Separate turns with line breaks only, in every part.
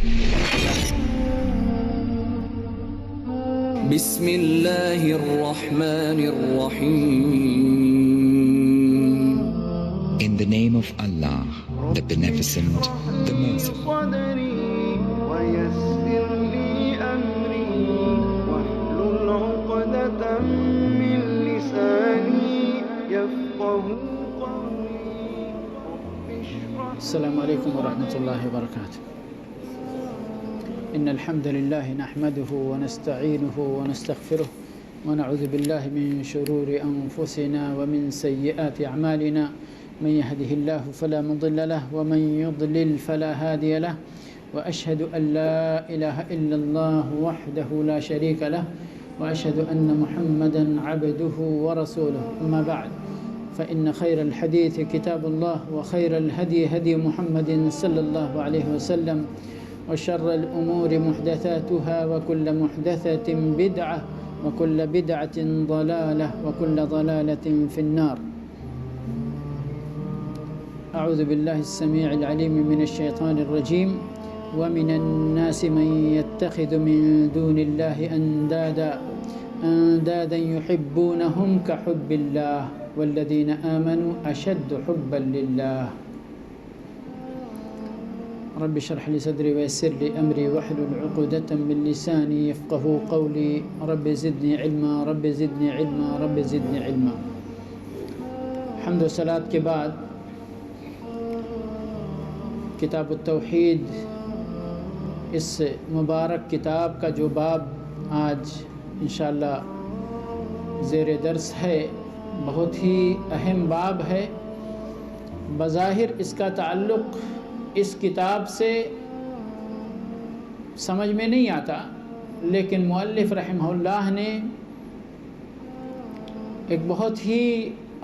بسم اللہ الرحمن الرحیم.
In the name of Allah, the Beneficent, the Merciful.
صدري ويسر لي أمري واحلل عقدة من لساني يفقه قولي.
السلام عليكم ورحمة الله وبركاته. إن الحمد لله نحمده ونستعينه ونستغفره ونعوذ بالله من شرور أنفسنا ومن سيئات أعمالنا. من يهده الله فلا مضل له ومن يضلل فلا هادي له. وأشهد أن لا إله إلا الله وحده لا شريك له وأشهد أن محمدا عبده ورسوله. أما بعد فإن خير الحديث كتاب الله وخير الهدي هدي محمد صلى الله عليه وسلم وشر الأمور محدثاتها وكل محدثة بدعة وكل بدعة ضلالة وكل ضلالة في النار. أعوذ بالله السميع العليم من الشيطان الرجيم. ومن الناس من يتخذ من دون الله أندادا يحبونهم كحب الله والذين آمنوا أشد حبا لله. رب اشرح لي صدري ويسر لي أمري واحلل عقدة من لساني يفقهوا قولي. رب زدني علما رب زدني علما رب زدني علما. حمد و صلات کے بعد کتاب التوحید، اس مبارک کتاب کا جو باب آج انشاءاللہ زیر درس ہے، بہت ہی اہم باب ہے. بظاہر اس کا تعلق اس کتاب سے سمجھ میں نہیں آتا، لیکن مؤلف رحمہ اللہ نے ایک بہت ہی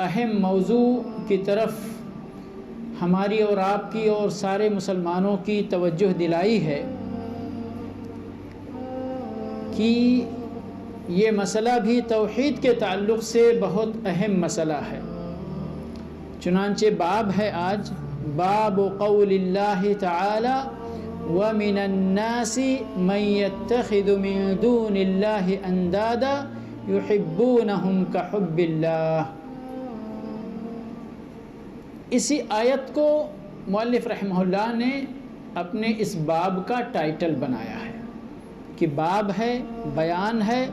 اہم موضوع کی طرف ہماری اور آپ کی اور سارے مسلمانوں کی توجہ دلائی ہے کہ یہ مسئلہ بھی توحید کے تعلق سے بہت اہم مسئلہ ہے. چنانچہ باب ہے آج باب قول اللہ تعالی وَمِنَ النَّاسِ مَن يَتَّخِذُ مِن دُونِ اللَّهِ أَندَادًا يُحِبُّونَهُمْ كَحُبِّ اللَّهِ. اسی آیت کو مؤلف رحمہ اللہ نے اپنے اس باب کا ٹائٹل بنایا ہے کہ باب ہے، بیان ہے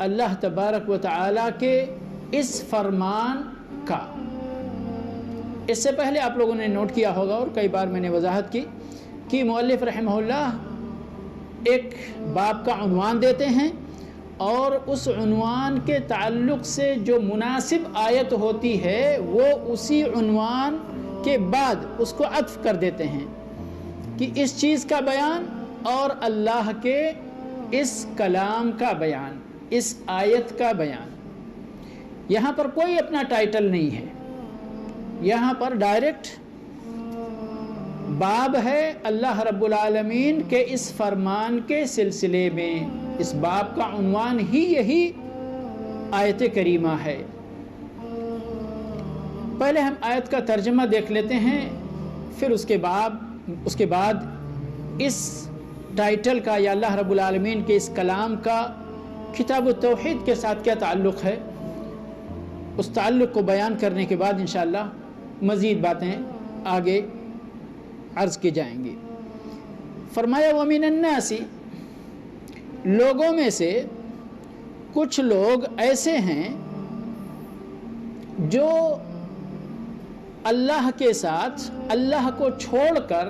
اللہ تبارک و تعالی کے اس فرمان کا. اس سے پہلے آپ لوگوں نے نوٹ کیا ہوگا اور کئی بار میں نے وضاحت کی کہ مؤلف رحمہ اللہ ایک باب کا عنوان دیتے ہیں اور اس عنوان کے تعلق سے جو مناسب آیت ہوتی ہے وہ اسی عنوان کے بعد اس کو عطف کر دیتے ہیں کہ اس چیز کا بیان اور اللہ کے اس کلام کا بیان، اس آیت کا بیان. یہاں پر کوئی اپنا ٹائٹل نہیں ہے، یہاں پر ڈائریکٹ باب ہے اللہ رب العالمین کے اس فرمان کے سلسلے میں. اس باب کا عنوان ہی یہی آیت کریمہ ہے. پہلے ہم آیت کا ترجمہ دیکھ لیتے ہیں، پھر اس کے بعد اس ٹائٹل کا یا اللہ رب العالمین کے اس کلام کا کتاب التوحید کے ساتھ کیا تعلق ہے، اس تعلق کو بیان کرنے کے بعد انشاءاللہ مزید باتیں آگے عرض کی جائیں گی. فرمایا وَمِنَ النَّاسِ، لوگوں میں سے کچھ لوگ ایسے ہیں جو اللہ کے ساتھ اللہ کو چھوڑ کر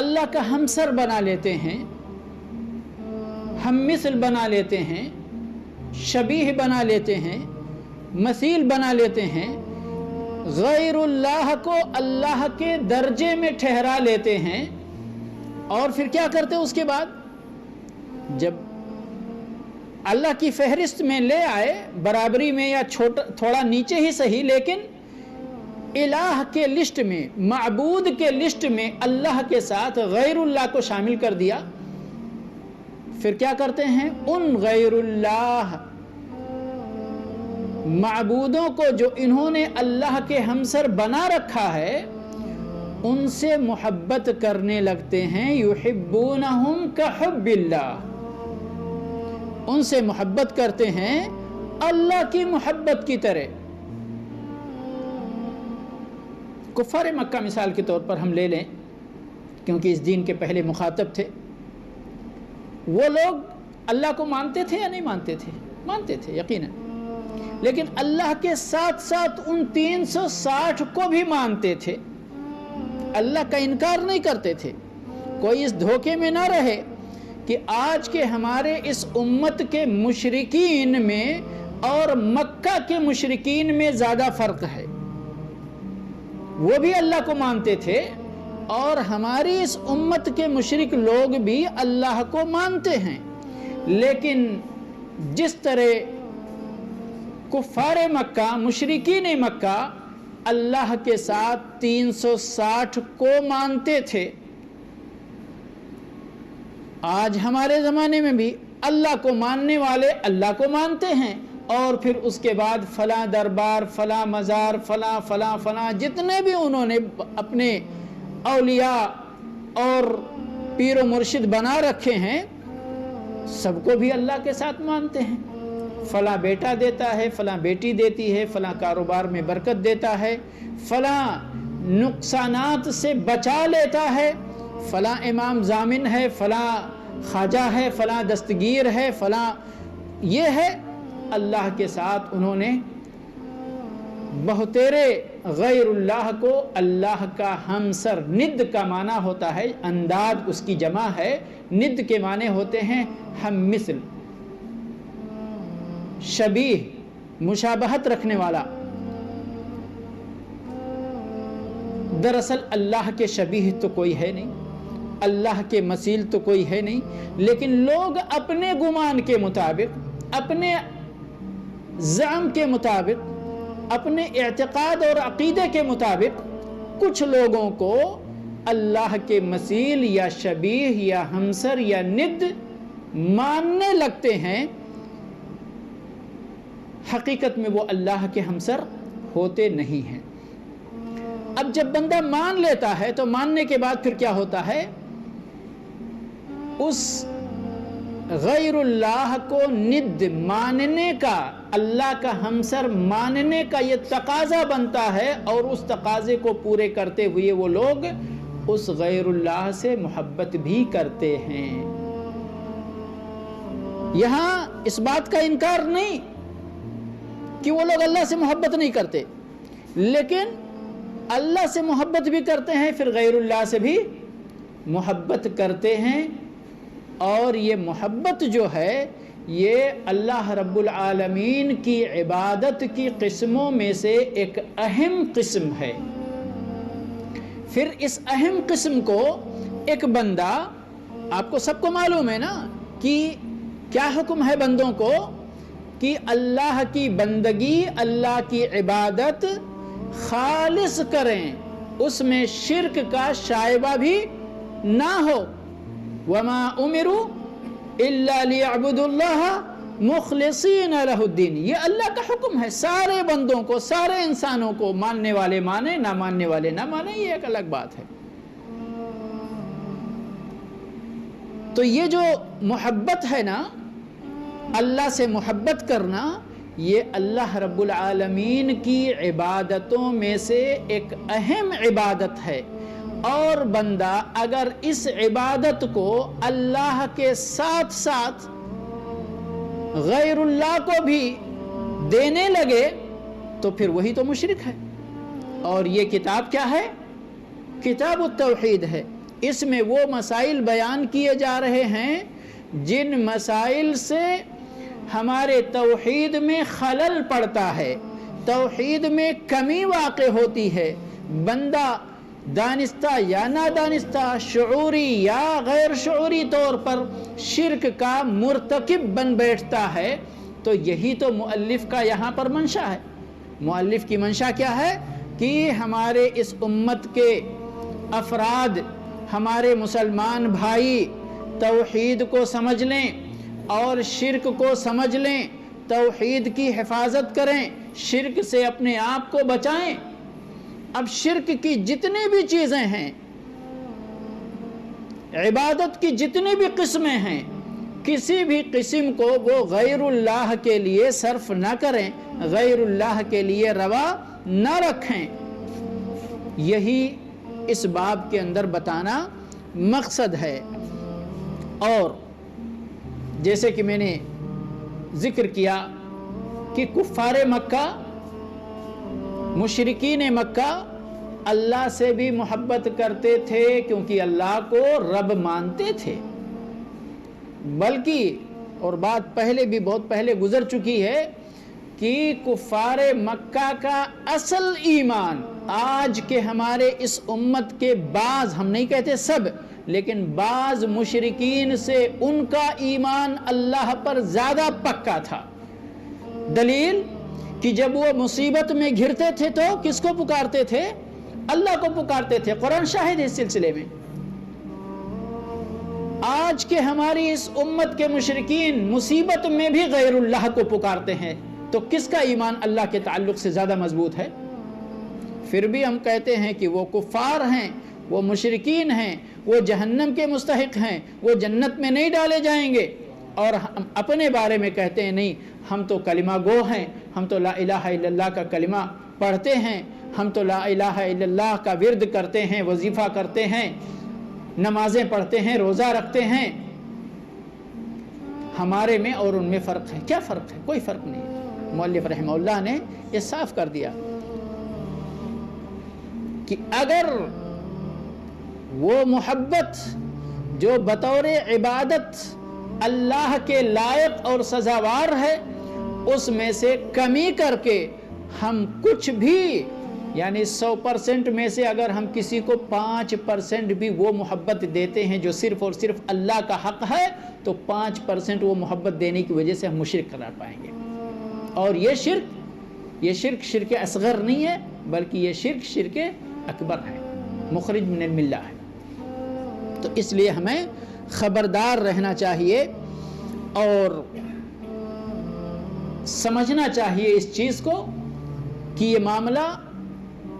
اللہ کا ہمسر بنا لیتے ہیں، ہم مثل بنا لیتے ہیں، شبیہ بنا لیتے ہیں، مثیل بنا لیتے ہیں، غیر اللہ کو اللہ کے درجے میں ٹھہرا لیتے ہیں. اور پھر کیا کرتے ہیں اس کے بعد؟ جب اللہ کی فہرست میں لے آئے، برابری میں یا تھوڑا نیچے ہی صحیح، لیکن الہ کے لسٹ میں، معبود کے لسٹ میں اللہ کے ساتھ غیر اللہ کو شامل کر دیا. پھر کیا کرتے ہیں؟ ان غیر اللہ معبودوں کو جو انہوں نے اللہ کے ہمسر بنا رکھا ہے، ان سے محبت کرنے لگتے ہیں، یحبونہم کحب اللہ، ان سے محبت کرتے ہیں اللہ کی محبت کی طرح۔ کفار مکہ مثال کے طور پر ہم لے لیں، کیونکہ اس دین کے پہلے مخاطب تھے، وہ لوگ اللہ کو مانتے تھے یا نہیں مانتے تھے؟ مانتے تھے یقیناً، لیکن اللہ کے ساتھ ساتھ ان 360 کو بھی مانتے تھے، اللہ کا انکار نہیں کرتے تھے۔ کوئی اس دھوکے میں نہ رہے کہ آج کے ہمارے اس امت کے مشرکین میں اور مکہ کے مشرکین میں زیادہ فرق ہے۔ وہ بھی اللہ کو مانتے تھے اور ہماری اس امت کے مشرک لوگ بھی اللہ کو مانتے ہیں، لیکن جس طرح کفار مکہ، مشرکین مکہ اللہ کے ساتھ 360 کو مانتے تھے، آج ہمارے زمانے میں بھی اللہ کو ماننے والے اللہ کو مانتے ہیں، اور پھر اس کے بعد فلاں دربار، فلاں مزار، فلاں فلاں فلاں جتنے بھی انہوں نے اپنے اولیاء اور پیر و مرشد بنا رکھے ہیں، سب کو بھی اللہ کے ساتھ مانتے ہیں۔ فلاں بیٹا دیتا ہے، فلاں بیٹی دیتی ہے، فلاں کاروبار میں برکت دیتا ہے، فلاں نقصانات سے بچا لیتا ہے، فلاں امام ضامن ہے، فلاں خواجہ ہے، فلاں دستگیر ہے، فلاں یہ ہے۔ اللہ کے ساتھ انہوں نے بہتیرے غیر اللہ کو اللہ کا ہمسر، ند کا معنی ہوتا ہے، انداد اس کی جمع ہے، ند کے معنی ہوتے ہیں ہم مثل، شبیہ، مشابہت رکھنے والا۔ دراصل اللہ کے شبیہ تو کوئی ہے نہیں، اللہ کے مثیل تو کوئی ہے نہیں، لیکن لوگ اپنے گمان کے مطابق، اپنے زعم کے مطابق، اپنے اعتقاد اور عقیدے کے مطابق کچھ لوگوں کو اللہ کے مثیل یا شبیہ یا ہمسر یا ند ماننے لگتے ہیں، حقیقت میں وہ اللہ کے ہمسر ہوتے نہیں ہیں۔ اب جب بندہ مان لیتا ہے تو ماننے کے بعد پھر کیا ہوتا ہے؟ اس غیر اللہ کو ند ماننے کا، اللہ کا ہمسر ماننے کا یہ تقاضا بنتا ہے، اور اس تقاضے کو پورے کرتے ہوئے وہ لوگ اس غیر اللہ سے محبت بھی کرتے ہیں۔ یہاں اس بات کا انکار نہیں کہ وہ لوگ اللہ سے محبت نہیں کرتے، لیکن اللہ سے محبت بھی کرتے ہیں، پھر غیر اللہ سے بھی محبت کرتے ہیں، اور یہ محبت جو ہے یہ اللہ رب العالمین کی عبادت کی قسموں میں سے ایک اہم قسم ہے۔ پھر اس اہم قسم کو ایک بندہ، آپ کو سب کو معلوم ہے نا کہ کیا حکم ہے بندوں کو، کہ اللہ کی بندگی، اللہ کی عبادت خالص کریں، اس میں شرک کا شائبہ بھی نہ ہو۔ وما امروا الا ليعبدوا الله مخلصین لہ الدین، یہ اللہ کا حکم ہے سارے بندوں کو، سارے انسانوں کو، ماننے والے مانے، نہ ماننے والے نہ مانے، یہ ایک الگ بات ہے۔ تو یہ جو محبت ہے نا، اللہ سے محبت کرنا، یہ اللہ رب العالمین کی عبادتوں میں سے ایک اہم عبادت ہے، اور بندہ اگر اس عبادت کو اللہ کے ساتھ ساتھ غیر اللہ کو بھی دینے لگے تو پھر وہی تو مشرک ہے۔ اور یہ کتاب کیا ہے؟ کتاب التوحید ہے۔ اس میں وہ مسائل بیان کیے جا رہے ہیں جن مسائل سے ہمارے توحید میں خلل پڑتا ہے، توحید میں کمی واقع ہوتی ہے، بندہ دانستہ یا نادانستہ، شعوری یا غیر شعوری طور پر شرک کا مرتکب بن بیٹھتا ہے۔ تو یہی تو مؤلف کا یہاں پر منشا ہے۔ مؤلف کی منشا کیا ہے؟ کہ ہمارے اس امت کے افراد، ہمارے مسلمان بھائی توحید کو سمجھ لیں اور شرک کو سمجھ لیں، توحید کی حفاظت کریں، شرک سے اپنے آپ کو بچائیں۔ اب شرک کی جتنی بھی چیزیں ہیں، عبادت کی جتنی بھی قسمیں ہیں، کسی بھی قسم کو وہ غیر اللہ کے لیے صرف نہ کریں، غیر اللہ کے لیے روا نہ رکھیں۔ یہی اس باب کے اندر بتانا مقصد ہے۔ اور جیسے کہ میں نے ذکر کیا کہ کفار مکہ، مشرکین مکہ اللہ سے بھی محبت کرتے تھے کیونکہ اللہ کو رب مانتے تھے، بلکہ اور بات پہلے بھی بہت پہلے گزر چکی ہے کہ کفار مکہ کا اصل ایمان آج کے ہمارے اس امت کے بعض، ہم نہیں کہتے سب، لیکن بعض مشرکین سے ان کا ایمان اللہ پر زیادہ پکا تھا۔ دلیل کہ جب وہ مصیبت میں گھرتے تھے تو کس کو پکارتے تھے؟ اللہ کو پکارتے تھے۔ قرآن شاہد ہے اس سلسلے میں۔ آج کے ہماری اس امت کے مشرکین مصیبت میں بھی غیر اللہ کو پکارتے ہیں، تو کس کا ایمان اللہ کے تعلق سے زیادہ مضبوط ہے؟ پھر بھی ہم کہتے ہیں کہ وہ کفار ہیں، وہ مشرکین ہیں، وہ جہنم کے مستحق ہیں، وہ جنت میں نہیں ڈالے جائیں گے، اور ہم اپنے بارے میں کہتے ہیں نہیں، ہم تو کلمہ گو ہیں، ہم تو لا الہ الا اللہ کا کلمہ پڑھتے ہیں، ہم تو لا الہ الا اللہ کا ورد کرتے ہیں، وظیفہ کرتے ہیں، نمازیں پڑھتے ہیں، روزہ رکھتے ہیں۔ ہمارے میں اور ان میں فرق ہے۔ کیا فرق ہے؟ کوئی فرق نہیں۔ مؤلف رحمہ اللہ نے یہ صاف کر دیا کہ اگر وہ محبت جو بطور عبادت اللہ کے لائق اور سزاوار ہے، اس میں سے کمی کر کے ہم کچھ بھی، یعنی 100% میں سے اگر ہم کسی کو 5% بھی وہ محبت دیتے ہیں جو صرف اور صرف اللہ کا حق ہے، تو 5% وہ محبت دینے کی وجہ سے ہم مشرک قرار پائیں گے۔ اور یہ شرک اصغر نہیں ہے، بلکہ یہ شرک اکبر ہے، مخرج من الملہ ہے۔ تو اس لیے ہمیں خبردار رہنا چاہیے اور سمجھنا چاہیے اس چیز کو کہ یہ معاملہ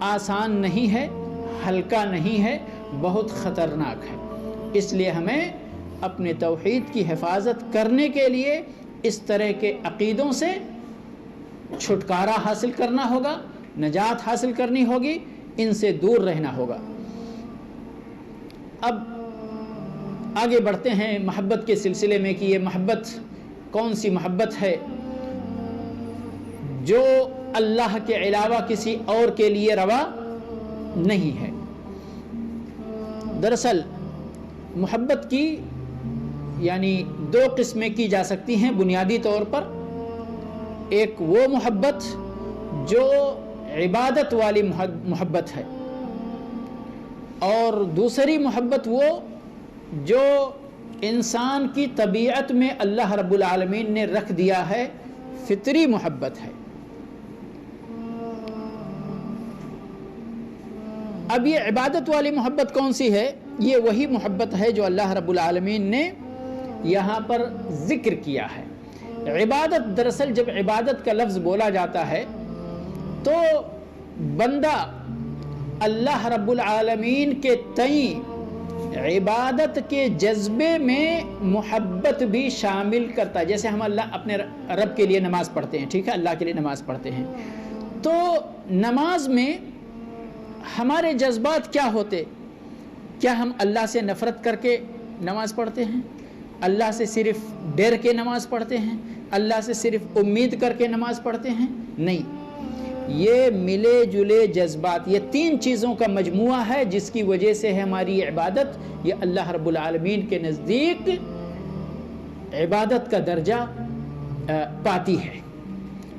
آسان نہیں ہے، ہلکا نہیں ہے، بہت خطرناک ہے۔ اس لیے ہمیں اپنے توحید کی حفاظت کرنے کے لیے اس طرح کے عقیدوں سے چھٹکارا حاصل کرنا ہوگا، نجات حاصل کرنی ہوگی، ان سے دور رہنا ہوگا۔ اب آگے بڑھتے ہیں محبت کے سلسلے میں کہ یہ محبت کون سی محبت ہے جو اللہ کے علاوہ کسی اور کے لیے روا نہیں ہے۔ دراصل محبت کی یعنی 2 قسمیں کی جا سکتی ہیں بنیادی طور پر۔ ایک وہ محبت جو عبادت والی محبت ہے، اور دوسری محبت وہ جو انسان کی طبیعت میں اللہ رب العالمین نے رکھ دیا ہے، فطری محبت ہے۔ اب یہ عبادت والی محبت کون سی ہے؟ یہ وہی محبت ہے جو اللہ رب العالمین نے یہاں پر ذکر کیا ہے۔ عبادت، دراصل جب عبادت کا لفظ بولا جاتا ہے تو بندہ اللہ رب العالمین کے تئیں عبادت کے جذبے میں محبت بھی شامل کرتا ہے۔ جیسے ہم اللہ اپنے رب کے لیے نماز پڑھتے ہیں، ٹھیک ہے، اللہ کے لیے نماز پڑھتے ہیں، تو نماز میں ہمارے جذبات کیا ہوتے؟ کیا ہم اللہ سے نفرت کر کے نماز پڑھتے ہیں؟ اللہ سے صرف ڈر کے نماز پڑھتے ہیں؟ اللہ سے صرف امید کر کے نماز پڑھتے ہیں؟ نہیں، یہ ملے جلے جذبات، یہ 3 چیزوں کا مجموعہ ہے جس کی وجہ سے ہماری عبادت یہ اللہ رب العالمین کے نزدیک عبادت کا درجہ پاتی ہے۔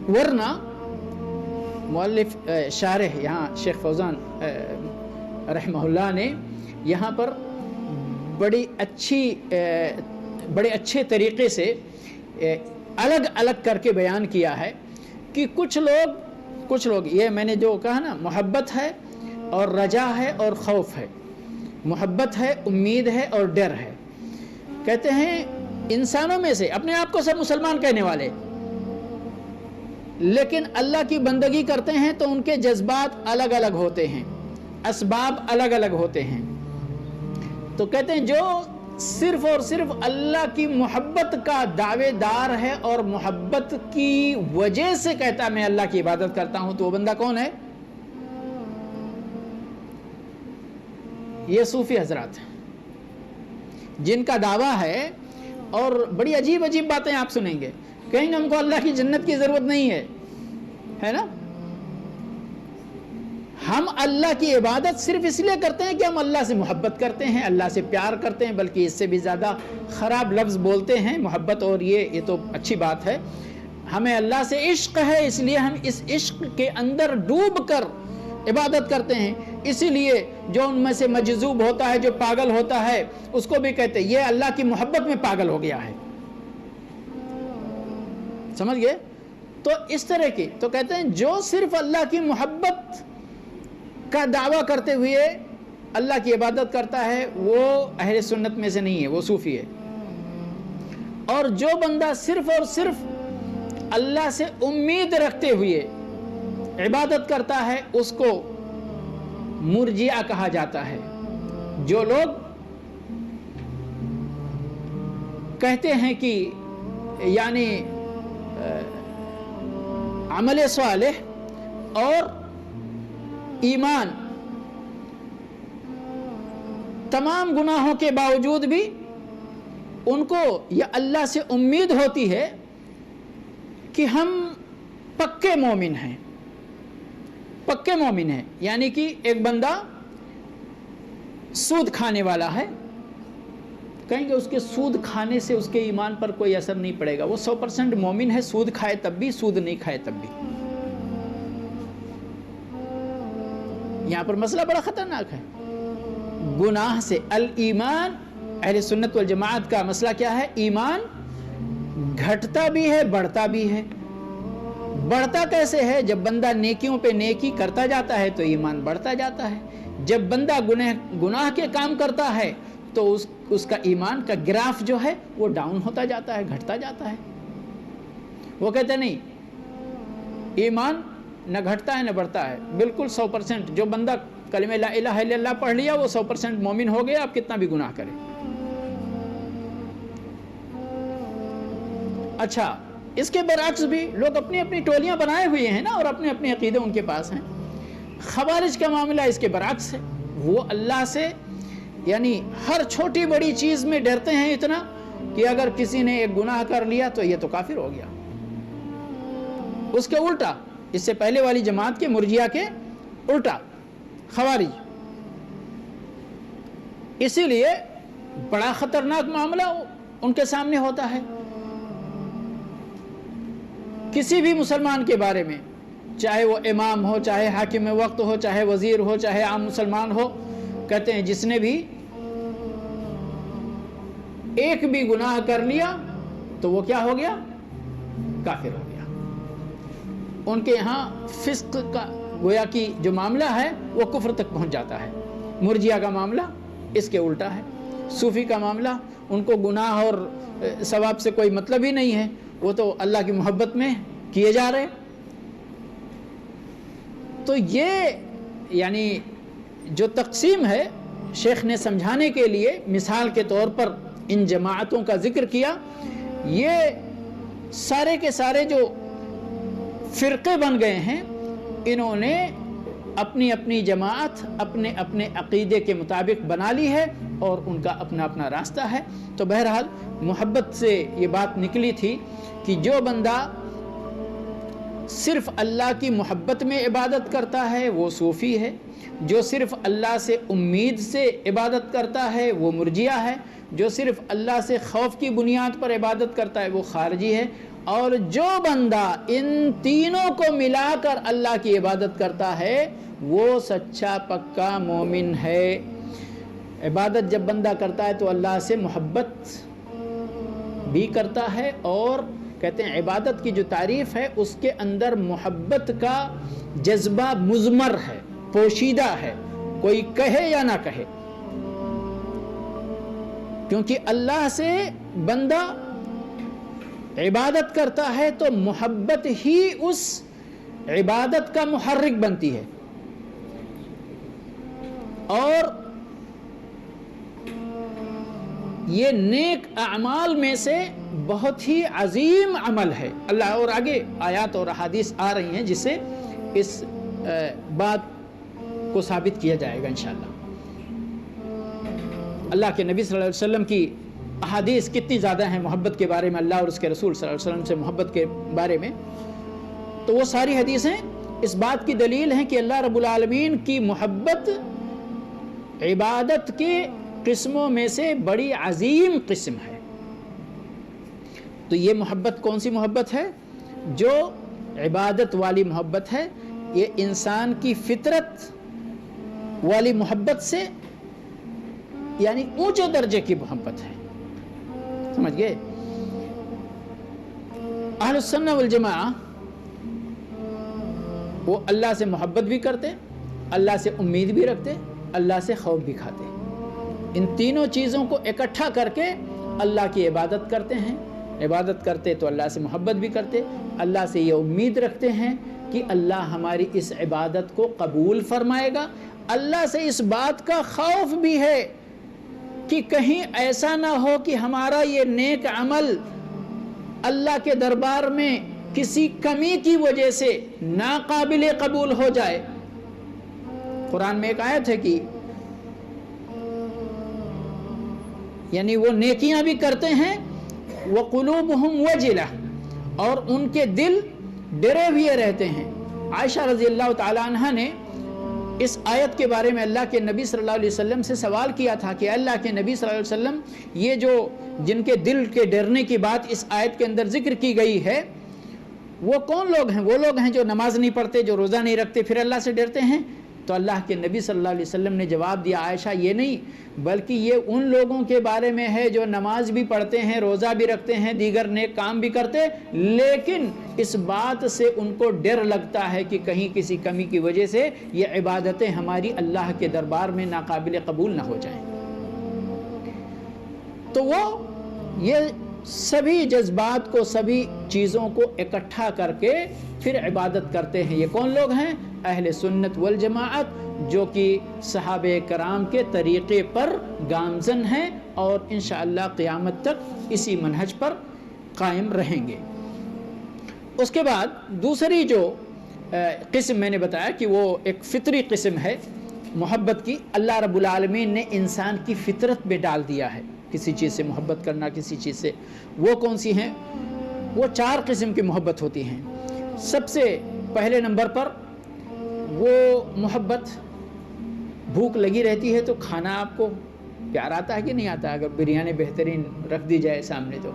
ورنہ مؤلف شارح یہاں شیخ فوزان رحمہ اللہ نے یہاں پر بڑے اچھے طریقے سے الگ الگ کر کے بیان کیا ہے کہ کچھ لوگ یہ میں نے جو کہا نا، محبت ہے اور رجا ہے اور خوف ہے، محبت ہے، امید ہے اور ڈر ہے۔ کہتے ہیں انسانوں میں سے اپنے آپ کو سب مسلمان کہنے والے، لیکن اللہ کی بندگی کرتے ہیں تو ان کے جذبات الگ الگ ہوتے ہیں، اسباب الگ الگ ہوتے ہیں. تو کہتے ہیں جو صرف اور صرف اللہ کی محبت کا دعوے دار ہے اور محبت کی وجہ سے کہتا ہے میں اللہ کی عبادت کرتا ہوں، تو وہ بندہ کون ہے؟ یہ صوفی حضرات ہیں جن کا دعویٰ ہے، اور بڑی عجیب عجیب باتیں آپ سنیں گے. کہیں گے ہم کو اللہ کی جنت کی ضرورت نہیں ہے نا. ہم اللہ کی عبادت صرف اس لیے کرتے ہیں کہ ہم اللہ سے محبت کرتے ہیں، اللہ سے پیار کرتے ہیں، بلکہ اس سے بھی زیادہ خراب لفظ بولتے ہیں محبت، اور یہ تو اچھی بات ہے. ہمیں اللہ سے عشق ہے، اس لیے ہم اس عشق کے اندر ڈوب کر عبادت کرتے ہیں. اسی لیے جو ان میں سے مجذوب ہوتا ہے، جو پاگل ہوتا ہے، اس کو بھی کہتے ہیں یہ اللہ کی محبت میں پاگل ہو گیا ہے. سمجھ گئے؟ تو اس طرح کی تو کہتے ہیں جو صرف اللہ کی محبت کا دعویٰ کرتے ہوئے اللہ کی عبادت کرتا ہے وہ اہل سنت میں سے نہیں ہے، وہ صوفی ہے. اور جو بندہ صرف اور صرف اللہ سے امید رکھتے ہوئے عبادت کرتا ہے اس کو مرجئہ کہا جاتا ہے. جو لوگ کہتے ہیں کہ یعنی عمل صالح اور ایمان تمام گناہوں کے باوجود بھی ان کو یہ اللہ سے امید ہوتی ہے کہ ہم پکے مومن ہیں. پکے مومن ہیں یعنی کہ ایک بندہ سود کھانے والا ہے، کہیں گے اس کے سود کھانے سے اس کے ایمان پر کوئی اثر نہیں پڑے گا، وہ 100% مومن ہے، سود کھائے تب بھی، سود نہیں کھائے تب بھی. یہاں پر مسئلہ بڑا خطرناک ہے. گناہ سے الایمان، اہل سنت والجماعت کا مسئلہ کیا ہے؟ ایمان گھٹتا بھی ہے، بڑھتا بھی ہے. بڑھتا کیسے ہے؟ جب بندہ نیکیوں پہ نیکی کرتا جاتا ہے تو ایمان بڑھتا جاتا ہے. جب بندہ گناہ کے کام کرتا ہے تو اس کا ایمان کا گراف جو ہے وہ ڈاؤن ہوتا جاتا ہے، گھٹتا جاتا ہے. وہ کہتے نہیں، ایمان نہ گھٹتا ہے نہ بڑھتا ہے، بالکل 100%. جو بندہ کلمہ لا الہ الا اللہ پڑھ لیا وہ 100% مومن ہو گیا، آپ کتنا بھی گناہ کریں. اچھا، اس کے برعکس بھی لوگ اپنی اپنی ٹولیاں بنائے ہوئے ہیں نا، اور اپنے اپنے عقیدے ان کے پاس ہیں. خوارج کا معاملہ اس کے برعکس ہے. وہ اللہ سے یعنی ہر چھوٹی بڑی چیز میں ڈرتے ہیں اتنا کہ اگر کسی نے ایک گناہ کر لیا تو یہ تو کافر ہو گیا. اس کے الٹا، اس سے پہلے والی جماعت کے مرجئہ کے الٹا خوارج. اسی لیے بڑا خطرناک معاملہ ان کے سامنے ہوتا ہے. کسی بھی مسلمان کے بارے میں، چاہے وہ امام ہو، چاہے حاکم وقت ہو، چاہے وزیر ہو، چاہے عام مسلمان ہو، کہتے ہیں جس نے بھی ایک بھی گناہ کر لیا تو وہ کیا ہو گیا؟ کافر ہو گیا. ان کے ہاں فسق کا گویا کہ جو معاملہ ہے وہ کفر تک پہنچ جاتا ہے. مرجئہ کا معاملہ اس کے الٹا ہے. صوفی کا معاملہ ان کو گناہ اور ثواب سے کوئی مطلب ہی نہیں ہے، وہ تو اللہ کی محبت میں کیے جا رہے. تو یہ یعنی جو تقسیم ہے شیخ نے سمجھانے کے لیے مثال کے طور پر ان جماعتوں کا ذکر کیا. یہ سارے کے سارے جو فرقے بن گئے ہیں انہوں نے اپنی اپنی جماعت اپنے اپنے عقیدے کے مطابق بنا لی ہے اور ان کا اپنا اپنا راستہ ہے. تو بہرحال محبت سے یہ بات نکلی تھی کہ جو بندہ صرف اللہ کی محبت میں عبادت کرتا ہے وہ صوفی ہے، جو صرف اللہ سے امید سے عبادت کرتا ہے وہ مرجئہ ہے، جو صرف اللہ سے خوف کی بنیاد پر عبادت کرتا ہے وہ خارجی ہے، اور جو بندہ ان تینوں کو ملا کر اللہ کی عبادت کرتا ہے وہ سچا پکا مومن ہے. عبادت جب بندہ کرتا ہے تو اللہ سے محبت بھی کرتا ہے، اور کہتے ہیں عبادت کی جو تعریف ہے اس کے اندر محبت کا جذبہ مضمر ہے، پوشیدہ ہے، کوئی کہے یا نہ کہے. کیونکہ اللہ سے بندہ عبادت کرتا ہے تو محبت ہی اس عبادت کا محرک بنتی ہے. اور یہ نیک اعمال میں سے بہت ہی عظیم عمل ہے. اللہ اور آگے آیات اور احادیث آ رہی ہیں جس سے اس بات کو ثابت کیا جائے گا انشاءاللہ. اللہ کے نبی صلی اللہ علیہ وسلم کی احادیث کتنی زیادہ ہیں محبت کے بارے میں, اللہ اور اس کے رسول صلی اللہ علیہ وسلم سے محبت کے بارے میں. تو وہ ساری حدیثیں اس بات کی دلیل ہیں کہ اللہ رب العالمین کی محبت عبادت کے قسموں میں سے بڑی عظیم قسم ہے. تو یہ محبت کون سی محبت ہے؟ جو عبادت والی محبت ہے. یہ انسان کی فطرت والی محبت سے یعنی اونچے درجے کی محبت ہے. سمجھ گئے؟ اہل السنہ والجماعہ وہ اللہ سے محبت بھی کرتے, اللہ سے امید بھی رکھتے, اللہ سے خوف بھی کھاتے. ان تینوں چیزوں کو اکٹھا کر کے اللہ کی عبادت کرتے ہیں. عبادت کرتے تو اللہ سے محبت بھی کرتے, اللہ سے یہ امید رکھتے ہیں کہ اللہ ہماری اس عبادت کو قبول فرمائے گا. اللہ سے اس بات کا خوف بھی ہے کہ کہیں ایسا نہ ہو کہ ہمارا یہ نیک عمل اللہ کے دربار میں کسی کمی کی وجہ سے ناقابل قبول ہو جائے. قرآن میں ایک آیت ہے کہ یعنی وہ نیکیاں بھی کرتے ہیں وَقُلُوبُهُمْ وَجِلَةٌ, اور ان کے دل ڈرے ہوئے رہتے ہیں. عائشہ رضی اللہ تعالی عنہ نے اس آیت کے بارے میں اللہ کے نبی صلی اللہ علیہ وسلم سے سوال کیا تھا کہ اللہ کے نبی صلی اللہ علیہ وسلم, یہ جو جن کے دل کے ڈرنے کی بات اس آیت کے اندر ذکر کی گئی ہے وہ کون لوگ ہیں؟ وہ لوگ ہیں جو نماز نہیں پڑھتے, جو روزہ نہیں رکھتے, پھر اللہ سے ڈرتے ہیں. تو اللہ کے نبی صلی اللہ علیہ وسلم نے جواب دیا, عائشہ یہ نہیں بلکہ یہ ان لوگوں کے بارے میں ہے جو نماز بھی پڑھتے ہیں, روزہ بھی رکھتے ہیں, دیگر نیک کام بھی کرتے, لیکن اس بات سے ان کو ڈر لگتا ہے کہ کہیں کسی کمی کی وجہ سے یہ عبادتیں ہماری اللہ کے دربار میں ناقابل قبول نہ ہو جائیں. تو وہ یہ سبھی جذبات کو, سبھی چیزوں کو اکٹھا کر کے پھر عبادت کرتے ہیں. یہ کون لوگ ہیں؟ اہل سنت والجماعت, جو کہ صحابہ کرام کے طریقے پر گامزن ہیں اور انشاءاللہ قیامت تک اسی منہج پر قائم رہیں گے. اس کے بعد دوسری جو قسم میں نے بتایا کہ وہ ایک فطری قسم ہے محبت کی. اللہ رب العالمین نے انسان کی فطرت میں ڈال دیا ہے کسی چیز سے محبت کرنا, کسی چیز سے. وہ کون سی ہیں؟ وہ 4 قسم کی محبت ہوتی ہیں. سب سے پہلے نمبر پر وہ محبت, بھوک لگی رہتی ہے تو کھانا آپ کو پیار آتا ہے کہ نہیں آتا؟ اگر بریانی بہترین رکھ دی جائے سامنے تو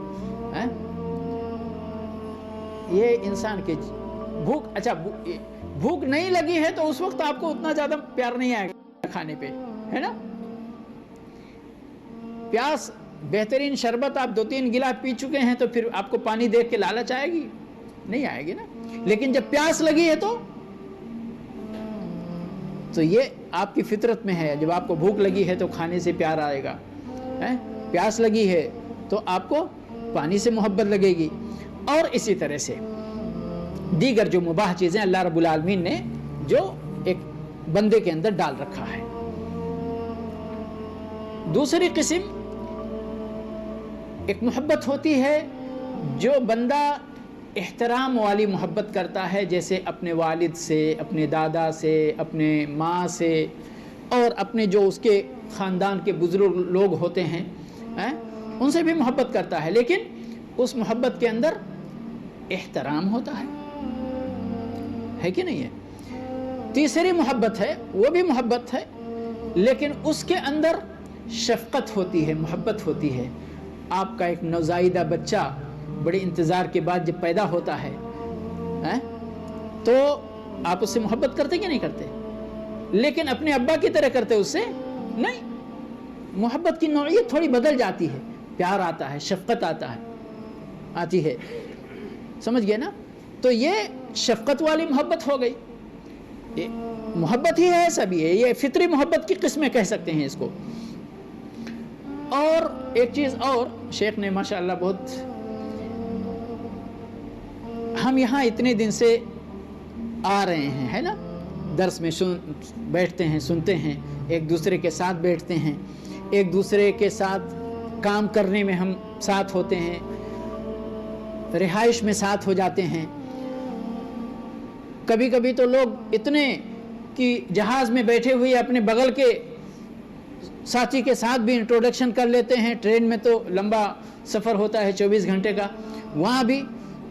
یہ انسان کے بھوک, اچھا بھوک نہیں لگی ہے تو اس وقت آپ کو اتنا زیادہ پیار نہیں آئے گا کھانے پہ, ہے نا. پیاس, بہترین شربت آپ 2-3 گلاس پی چکے ہیں تو پھر آپ کو پانی دیکھ کے لالچ آئے گی؟ نہیں آئے گی نا. لیکن جب پیاس لگی ہے تو یہ آپ کی فطرت میں ہے. جب آپ کو بھوک لگی ہے تو کھانے سے پیار آئے گا, پیاس لگی ہے تو آپ کو پانی سے محبت لگے گی. اور اسی طرح سے دیگر جو مباح چیزیں اللہ رب العالمین نے جو ایک بندے کے اندر ڈال رکھا ہے. دوسری قسم ایک محبت ہوتی ہے جو بندہ احترام والی محبت کرتا ہے, جیسے اپنے والد سے, اپنے دادا سے, اپنے ماں سے, اور اپنے جو اس کے خاندان کے بزرگ لوگ ہوتے ہیں ان سے بھی محبت کرتا ہے, لیکن اس محبت کے اندر احترام ہوتا ہے کہ نہیں ہے. تیسری محبت ہے, وہ بھی محبت ہے لیکن اس کے اندر شفقت ہوتی ہے, محبت ہوتی ہے. آپ کا ایک نوزائیدہ بچہ بڑے انتظار کے بعد جب پیدا ہوتا ہے تو آپ اس سے محبت کرتے کہ نہیں کرتے؟ لیکن اپنے ابا کی طرح کرتے اس سے نہیں. محبت کی نوعیت تھوڑی بدل جاتی ہے, پیار آتا ہے, شفقت آتی ہے. سمجھ گئے نا؟ تو یہ شفقت والی محبت ہو گئی. یہ محبت ہی ہے, سبھی ہے, یہ فطری محبت کی قسمیں کہہ سکتے ہیں اس کو. اور ایک چیز اور شیخ نے ماشاءاللہ بہت ہم یہاں اتنے دن سے آ رہے ہیں، ہے نا، درس میں بیٹھتے ہیں، سنتے ہیں، ایک دوسرے کے ساتھ بیٹھتے ہیں، ایک دوسرے کے ساتھ کام کرنے میں ہم ساتھ ہوتے ہیں، رہائش میں ساتھ ہو جاتے ہیں. کبھی کبھی تو لوگ اتنے کہ جہاز میں بیٹھے ہوئے اپنے بغل کے ساتھی کے ساتھ بھی انٹروڈکشن کر لیتے ہیں. ٹرین میں تو لمبا سفر ہوتا ہے 24 گھنٹے کا، وہاں بھی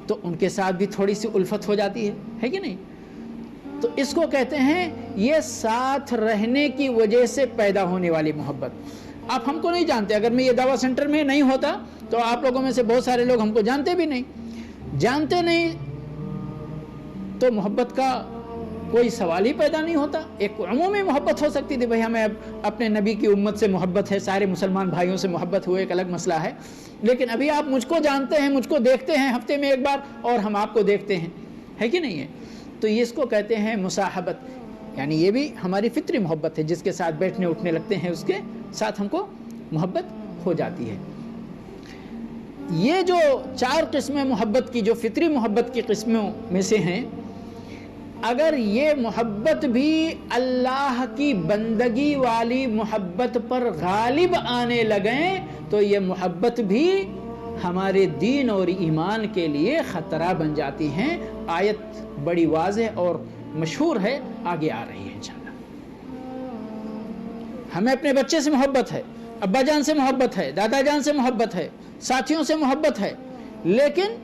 تو ان کے ساتھ بھی تھوڑی سی الفت ہو جاتی ہے کہ نہیں؟ تو اس کو کہتے ہیں یہ ساتھ رہنے کی وجہ سے پیدا ہونے والی محبت. آپ ہم کو نہیں جانتے، اگر میں یہ دعویٰ سینٹر میں نہیں ہوتا تو آپ لوگوں میں سے بہت سارے لوگ ہم کو جانتے بھی نہیں تو محبت کا کوئی سوال ہی پیدا نہیں ہوتا. ایک عمومی محبت ہو سکتی تھی، بھئی ہمیں اپنے نبی کی امت سے محبت ہے، سارے مسلمان بھائیوں سے محبت ہوئے، ایک الگ مسئلہ ہے. لیکن ابھی آپ مجھ کو جانتے ہیں، مجھ کو دیکھتے ہیں ہفتے میں ایک بار، اور ہم آپ کو دیکھتے ہیں، ہے کہ نہیں ہے؟ تو یہ اس کو کہتے ہیں مصاحبت. یعنی یہ بھی ہماری فطری محبت ہے، جس کے ساتھ بیٹھنے اٹھنے لگتے ہیں اس کے ساتھ ہم کو محبت ہو جاتی ہے. یہ جو 4 قسمیں محبت کی، جو فطری محبت کی قسموں میں سے ہیں، اگر یہ محبت بھی اللہ کی بندگی والی محبت پر غالب آنے لگیں تو یہ محبت بھی ہمارے دین اور ایمان کے لیے خطرہ بن جاتی ہیں. آیت بڑی واضح اور مشہور ہے، آگے آ رہی ہے انشاءاللہ. ہمیں اپنے بچے سے محبت ہے، ابا جان سے محبت ہے، دادا جان سے محبت ہے، ساتھیوں سے محبت ہے، لیکن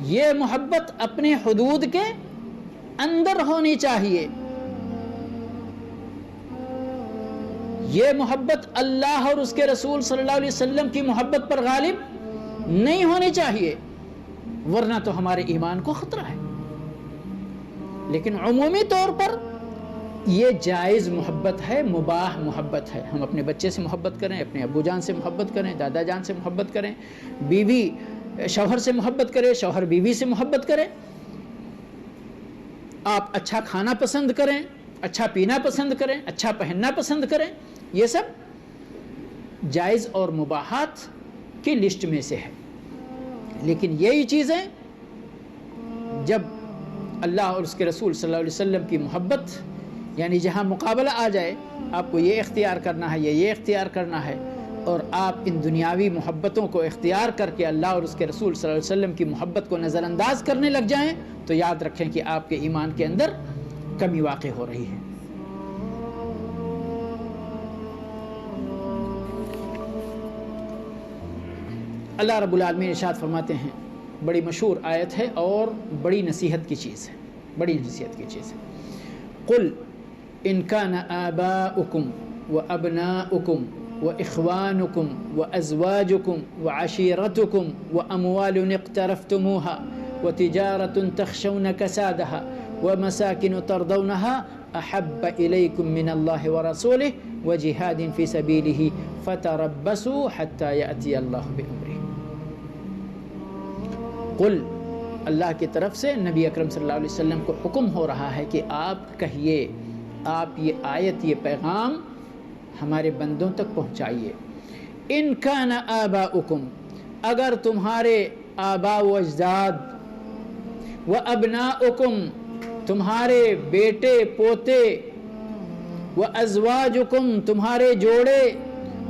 یہ محبت اپنے حدود کے اندر ہونی چاہیے. یہ محبت اللہ اور اس کے رسول صلی اللہ علیہ وسلم کی محبت پر غالب نہیں ہونی چاہیے، ورنہ تو ہمارے ایمان کو خطرہ ہے. لیکن عمومی طور پر یہ جائز محبت ہے، مباح محبت ہے. ہم اپنے بچے سے محبت کریں، اپنے ابو جان سے محبت کریں، دادا جان سے محبت کریں، بیوی شوہر سے محبت کرے، شوہر بیوی سے محبت کرے، آپ اچھا کھانا پسند کریں، اچھا پینا پسند کریں، اچھا پہننا پسند کریں. یہ سب جائز اور مباحات کی لسٹ میں سے ہے. لیکن یہی چیزیں جب اللہ اور اس کے رسول صلی اللہ علیہ وسلم کی محبت، یعنی جہاں مقابلہ آ جائے، آپ کو یہ اختیار کرنا ہے، یہ اختیار کرنا ہے، اور آپ ان دنیاوی محبتوں کو اختیار کر کے اللہ اور اس کے رسول صلی اللہ علیہ وسلم کی محبت کو نظر انداز کرنے لگ جائیں تو یاد رکھیں کہ آپ کے ایمان کے اندر کمی واقع ہو رہی ہے. اللہ رب العالمین ارشاد فرماتے ہیں، بڑی مشہور آیت ہے اور بڑی نصیحت کی چیز ہے، بڑی نصیحت کی چیز ہے. قل ان کان آباؤکم وابناؤکم وإخوانكم وأزواجكم وعشيرتكم وأموال اقترفتموها وتجارة تخشون كسادها ومساكن ترضونها أحب إليكم من الله ورسوله وجهاد في سبيله فتربصوا حتى يأتي الله بأمره. قل، اللہ کی طرف سے نبی اکرم صلی اللہ علیہ وسلم کو حکم ہو رہا ہے کہ آپ کہیے، آپ یہ آیت، یہ پیغام ہمارے بندوں تک پہنچائیے. ان کان آباؤکم، اگر تمہارے آبا و اجداد، و ابناؤکم، تمہارے بیٹے پوتے، و ازواجکم، تمہارے جوڑے،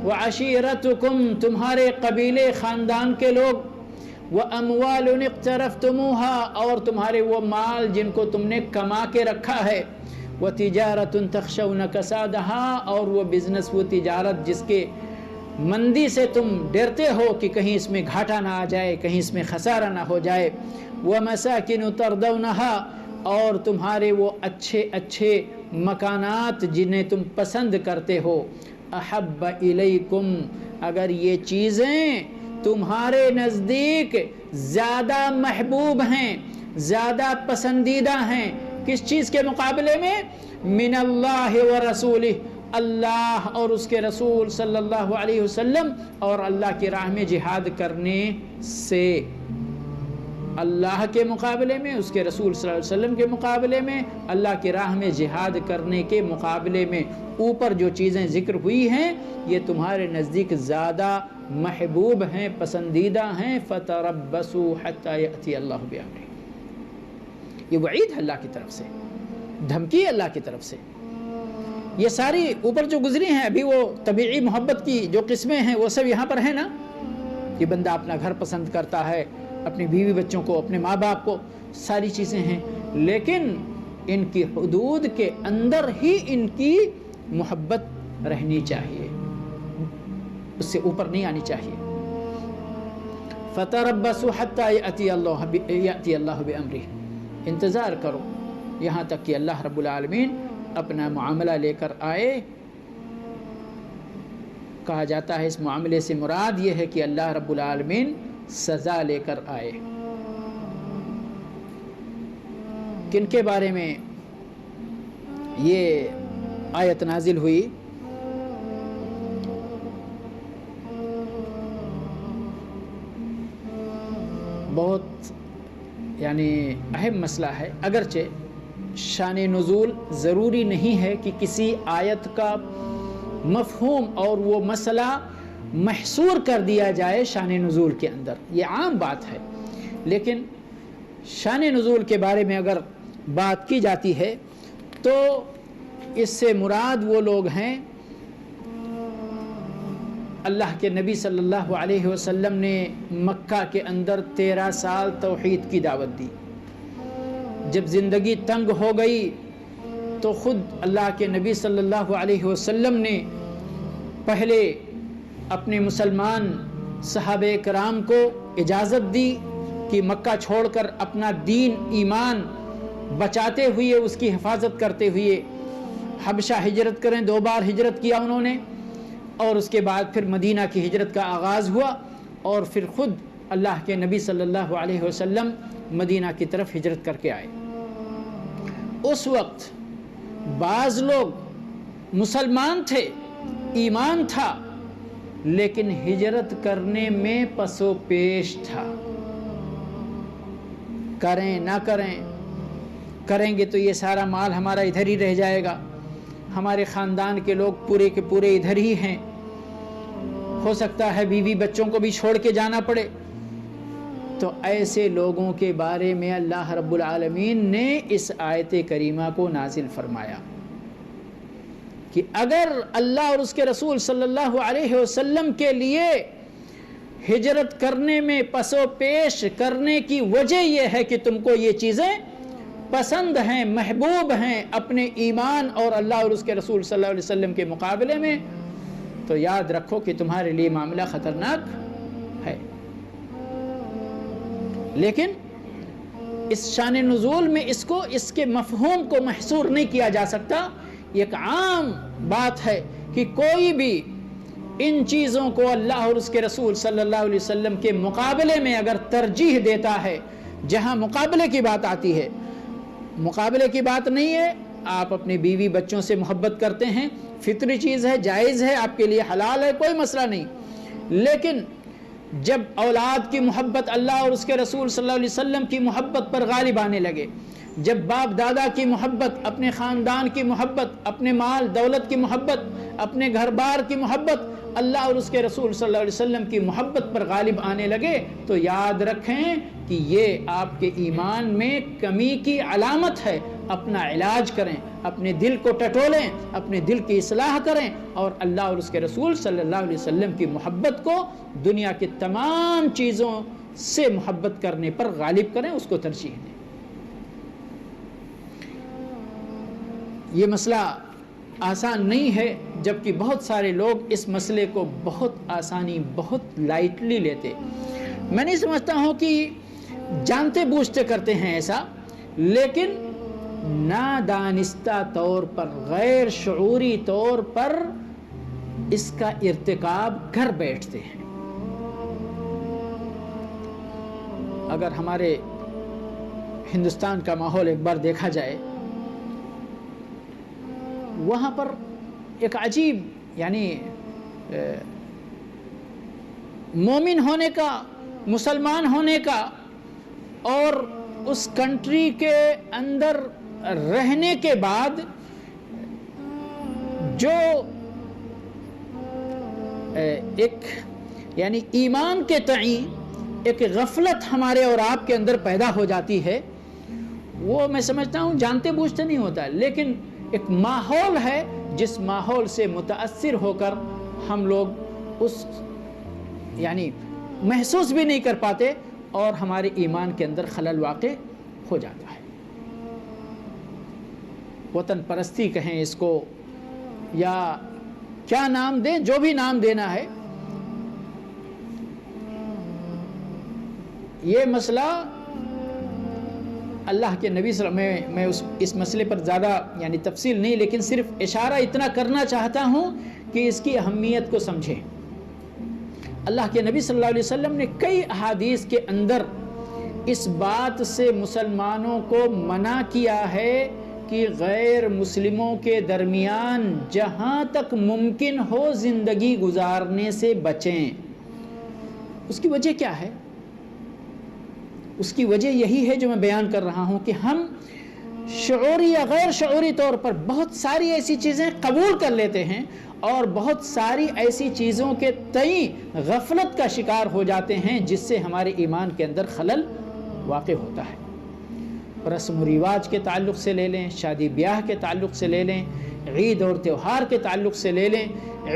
و عشیرتکم، تمہارے قبیلے خاندان کے لوگ، و اموال اقترفتموها، اور تمہارے وہ مال جن کو تم نے کما کے رکھا ہے، وَتِجَارَةٌ تَخْشَوْنَ كَسَادَهَا، اور وہ بزنس، وہ تجارت جس کے مندی سے تم ڈرتے ہو کہ کہیں اس میں گھاٹا نہ آ جائے، کہیں اس میں خسارہ نہ ہو جائے. وَمَسَاكِنُ تَرْضَوْنَهَا، اور تمہارے وہ اچھے اچھے مکانات جنہیں تم پسند کرتے ہو. احب الیکم، اگر یہ چیزیں تمہارے نزدیک زیادہ محبوب ہیں، زیادہ پسندیدہ ہیں، کس چیز کے مقابلے میں؟ من اللہ و رسولہ، اللہ اور اس کے رسول صلی اللہ علیہ وسلم اور اللہ کی راہ میں جہاد کرنے سے. اللہ کے مقابلے میں، اس کے رسول صلی اللہ علیہ وسلم کے مقابلے میں، اللہ کی راہ میں جہاد کرنے کے مقابلے میں اوپر جو چیزیں ذکر ہوئی ہیں یہ تمہارے نزدیک زیادہ محبوب ہیں، پسندیدہ ہیں۔ فَتَرَبَّصُوا حَتَّى يَأْتِيَ اللَّهُ بِأَمْرِهِ، یہ وعید ہے اللہ کی طرف سے، دھمکی ہے اللہ کی طرف سے۔ یہ ساری اوپر جو گزری ہیں، ابھی وہ طبیعی محبت کی جو قسمیں ہیں وہ سب یہاں پر ہیں نا، کہ بندہ اپنا گھر پسند کرتا ہے، اپنی بیوی بچوں کو، اپنے ماں باپ کو، ساری چیزیں ہیں، لیکن ان کی حدود کے اندر ہی ان کی محبت رہنی چاہیے، اس سے اوپر نہیں آنی چاہیے۔ فَتَرَبَّصُوا حَتَّى يَأْتِيَ اللَّهُ بِأَمْرِهِ، انتظار کرو یہاں تک کہ اللہ رب العالمین اپنا معاملہ لے کر آئے۔ کہا جاتا ہے اس معاملے سے مراد یہ ہے کہ اللہ رب العالمین سزا لے کر آئے۔ کن کے بارے میں یہ آیت نازل ہوئی؟ بہت یعنی اہم مسئلہ ہے، اگرچہ شان نزول ضروری نہیں ہے کہ کسی آیت کا مفہوم اور وہ مسئلہ محصور کر دیا جائے شان نزول کے اندر، یہ عام بات ہے، لیکن شان نزول کے بارے میں اگر بات کی جاتی ہے تو اس سے مراد وہ لوگ ہیں اللہ کے نبی صلی اللہ علیہ وسلم نے مکہ کے اندر 13 سال توحید کی دعوت دی۔ جب زندگی تنگ ہو گئی تو خود اللہ کے نبی صلی اللہ علیہ وسلم نے پہلے اپنے مسلمان صحابہ کرام کو اجازت دی کہ مکہ چھوڑ کر اپنا دین ایمان بچاتے ہوئے، اس کی حفاظت کرتے ہوئے حبشہ ہجرت کریں۔ 2 بار ہجرت کیا انہوں نے، اور اس کے بعد پھر مدینہ کی ہجرت کا آغاز ہوا، اور پھر خود اللہ کے نبی صلی اللہ علیہ وسلم مدینہ کی طرف ہجرت کر کے آئے۔ اس وقت بعض لوگ مسلمان تھے، ایمان تھا، لیکن ہجرت کرنے میں پس و پیش تھا، کریں نہ کریں، کریں گے تو یہ سارا مال ہمارا ادھر ہی رہ جائے گا، ہمارے خاندان کے لوگ پورے کے پورے ادھر ہی ہیں، ہو سکتا ہے بیوی بچوں کو بھی چھوڑ کے جانا پڑے۔ تو ایسے لوگوں کے بارے میں اللہ رب العالمین نے اس آیت کریمہ کو نازل فرمایا کہ اگر اللہ اور اس کے رسول صلی اللہ علیہ وسلم کے لیے ہجرت کرنے میں پس و پیش کرنے کی وجہ یہ ہے کہ تم کو یہ چیزیں پسند ہیں، محبوب ہیں اپنے ایمان اور اللہ اور اس کے رسول صلی اللہ علیہ وسلم کے مقابلے میں، تو یاد رکھو کہ تمہارے لیے معاملہ خطرناک ہے۔ لیکن اس شان نزول میں اس کے مفہوم کو محصور نہیں کیا جا سکتا۔ ایک عام بات ہے کہ کوئی بھی ان چیزوں کو اللہ اور اس کے رسول صلی اللہ علیہ وسلم کے مقابلے میں اگر ترجیح دیتا ہے، جہاں مقابلے کی بات آتی ہے، مقابلے کی بات نہیں ہے، آپ اپنی بیوی بچوں سے محبت کرتے ہیں، فطری چیز ہے، جائز ہے، آپ کے لیے حلال ہے، کوئی مسئلہ نہیں، لیکن جب اولاد کی محبت اللہ اور اس کے رسول صلی اللہ علیہ وسلم کی محبت پر غالب آنے لگے، جب باپ دادا کی محبت، اپنے خاندان کی محبت، اپنے مال دولت کی محبت، اپنے گھر بار کی محبت اللہ اور اس کے رسول صلی اللہ علیہ وسلم کی محبت پر غالب آنے لگے، تو یاد رکھیں کہ یہ آپ کے ایمان میں کمی کی علامت ہے۔ اپنا علاج کریں، اپنے دل کو ٹٹولیں، اپنے دل کی اصلاح کریں، اور اللہ اور اس کے رسول صلی اللہ علیہ وسلم کی محبت کو دنیا کی تمام چیزوں سے محبت کرنے پر غالب کریں، اس کو ترجیح دیں۔ یہ مسئلہ آسان نہیں ہے، جبکہ بہت سارے لوگ اس مسئلے کو بہت آسانی، بہت لائٹلی لیتے۔ میں نہیں سمجھتا ہوں کہ جانتے بوجھتے کرتے ہیں ایسا، لیکن نادانستہ طور پر، غیر شعوری طور پر اس کا ارتکاب کر بیٹھتے ہیں۔ اگر ہمارے ہندوستان کا ماحول ایک بار دیکھا جائے، وہاں پر ایک عجیب یعنی مومن ہونے کا، مسلمان ہونے کا اور اس کنٹری کے اندر رہنے کے بعد جو ایک یعنی ایمان کے تئیں ایک غفلت ہمارے اور آپ کے اندر پیدا ہو جاتی ہے، وہ میں سمجھتا ہوں جانتے بوجھتے نہیں ہوتا، لیکن ایک ماحول ہے جس ماحول سے متاثر ہو کر ہم لوگ اس یعنی محسوس بھی نہیں کر پاتے اور ہمارے ایمان کے اندر خلل واقع ہو جاتا ہے۔ وطن پرستی کہیں اس کو یا کیا نام دیں، جو بھی نام دینا ہے، یہ مسئلہ اللہ کے نبی صلی اللہ علیہ وسلم میں اس مسئلے پر زیادہ یعنی تفصیل نہیں، لیکن صرف اشارہ اتنا کرنا چاہتا ہوں کہ اس کی اہمیت کو سمجھیں۔ اللہ کے نبی صلی اللہ علیہ وسلم نے کئی احادیث کے اندر اس بات سے مسلمانوں کو منع کیا ہے کہ غیر مسلموں کے درمیان جہاں تک ممکن ہو زندگی گزارنے سے بچیں۔ اس کی وجہ کیا ہے؟ اس کی وجہ یہی ہے جو میں بیان کر رہا ہوں کہ ہم شعوری یا غیر شعوری طور پر بہت ساری ایسی چیزیں قبول کر لیتے ہیں اور بہت ساری ایسی چیزوں کے تئیں غفلت کا شکار ہو جاتے ہیں جس سے ہمارے ایمان کے اندر خلل واقع ہوتا ہے۔ رسم و رواج کے تعلق سے لے لیں، شادی بیاہ کے تعلق سے لے لیں، عید اور تہوار کے تعلق سے لے لیں،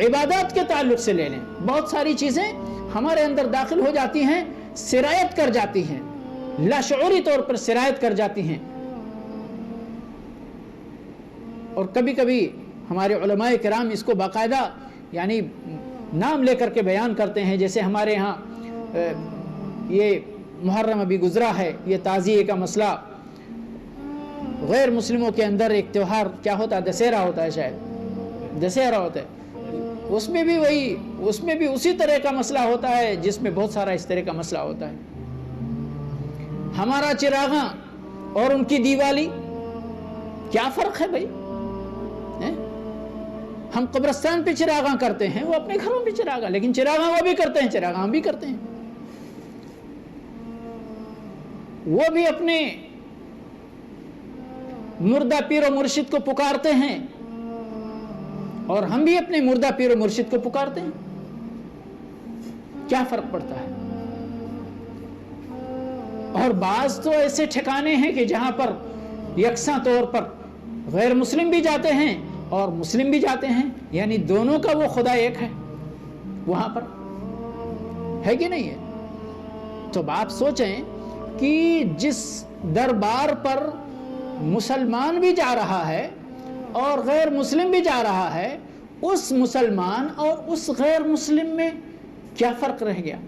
عبادات کے تعلق سے لے لیں، بہت ساری چیزیں ہمارے اندر داخل ہو جاتی ہیں، سرایت کر جاتی ہیں، لاشعوری طور پر سرایت کر جاتی ہیں۔ اور کبھی کبھی ہمارے علماء کرام اس کو باقاعدہ یعنی نام لے کر کے بیان کرتے ہیں، جیسے ہمارے ہاں یہ محرم ابھی گزرا ہے، یہ تعزیے کا مسئلہ، غیر مسلموں کے اندر ایک تہوار کیا ہوتا ہے، دسہرہ ہوتا ہے، شاید دسہرہ ہوتا ہے، اس میں بھی اسی طرح کا مسئلہ ہوتا ہے جس میں بہت سارا اس طرح کا مسئلہ ہوتا ہے۔ ہمارا چراغاں اور ان کی دیوالی کیا فرق ہے بھائی؟ ہم قبرستان پہ چراغاں کرتے ہیں، وہ اپنے گھروں پہ چراغاں، لیکن چراغاں وہ بھی کرتے ہیں، چراغاں بھی کرتے ہیں، وہ بھی اپنے مردہ پیر و مرشد کو پکارتے ہیں اور ہم بھی اپنے مردہ پیر و مرشد کو پکارتے ہیں۔ کیا فرق پڑتا ہے؟ اور بعض تو ایسے ٹھکانے ہیں کہ جہاں پر یکساں طور پر غیر مسلم بھی جاتے ہیں اور مسلم بھی جاتے ہیں، یعنی دونوں کا وہ خدا ایک ہے، وہاں پر ہے کہ نہیں ہے؟ تو آپ سوچیں کہ جس دربار پر مسلمان بھی جا رہا ہے اور غیر مسلم بھی جا رہا ہے، اس مسلمان اور اس غیر مسلم میں کیا فرق رہ گیا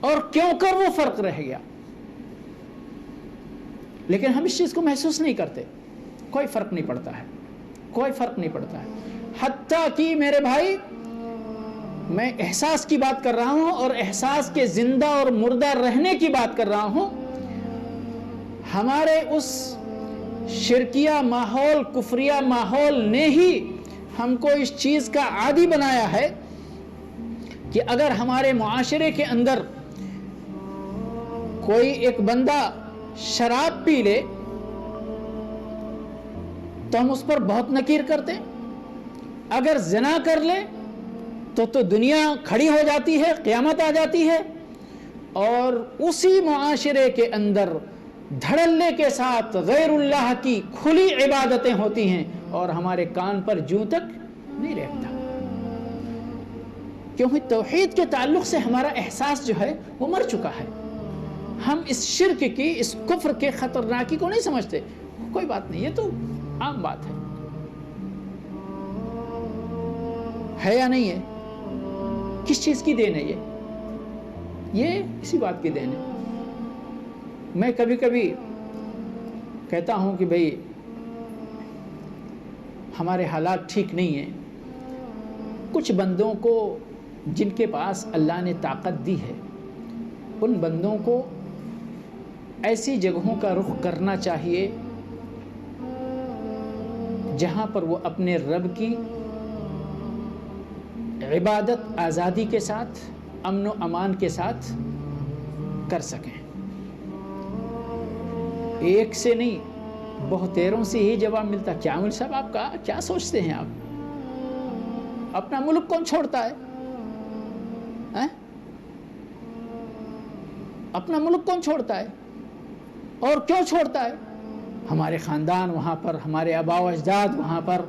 اور کیوں کر وہ فرق رہ گیا؟ لیکن ہم اس چیز کو محسوس نہیں کرتے، کوئی فرق نہیں پڑتا ہے، کوئی فرق نہیں پڑتا ہے۔ حتیٰ کہ میرے بھائی میں احساس کی بات کر رہا ہوں اور احساس کے زندہ اور مردہ رہنے کی بات کر رہا ہوں، ہمارے اس شرکیہ ماحول، کفریہ ماحول نے ہی ہم کو اس چیز کا عادی بنایا ہے کہ اگر ہمارے معاشرے کے اندر کوئی ایک بندہ شراب پی لے تو ہم اس پر بہت نکیر کرتے ہیں، اگر زنا کر لے تو دنیا کھڑی ہو جاتی ہے، قیامت آ جاتی ہے، اور اسی معاشرے کے اندر دھڑلے کے ساتھ غیر اللہ کی کھلی عبادتیں ہوتی ہیں اور ہمارے کان پر جوں تک نہیں رہتا، کیونکہ توحید کے تعلق سے ہمارا احساس جو ہے وہ مر چکا ہے۔ ہم اس شرک کی، اس کفر کے خطرناکی کو نہیں سمجھتے۔ کوئی بات نہیں، یہ تو عام بات ہے یا نہیں ہے؟ کس چیز کی دین ہے یہ اسی بات کی دین ہے۔ میں کبھی کبھی کہتا ہوں کہ بھئی ہمارے حالات ٹھیک نہیں ہیں، کچھ بندوں کو جن کے پاس اللہ نے طاقت دی ہے، ان بندوں کو ایسی جگہوں کا رخ کرنا چاہیے جہاں پر وہ اپنے رب کی عبادت آزادی کے ساتھ، امن و امان کے ساتھ کر سکیں۔ ایک سے نہیں بہتیروں سے ہی جواب ملتا. کیا مول صاحب آپ کا کیا سوچتے ہیں؟ آپ اپنا ملک کون چھوڑتا ہے؟ اپنا ملک کون چھوڑتا ہے اور کیوں چھوڑتا ہے؟ ہمارے خاندان وہاں پر، ہمارے آباء و اجداد وہاں پر،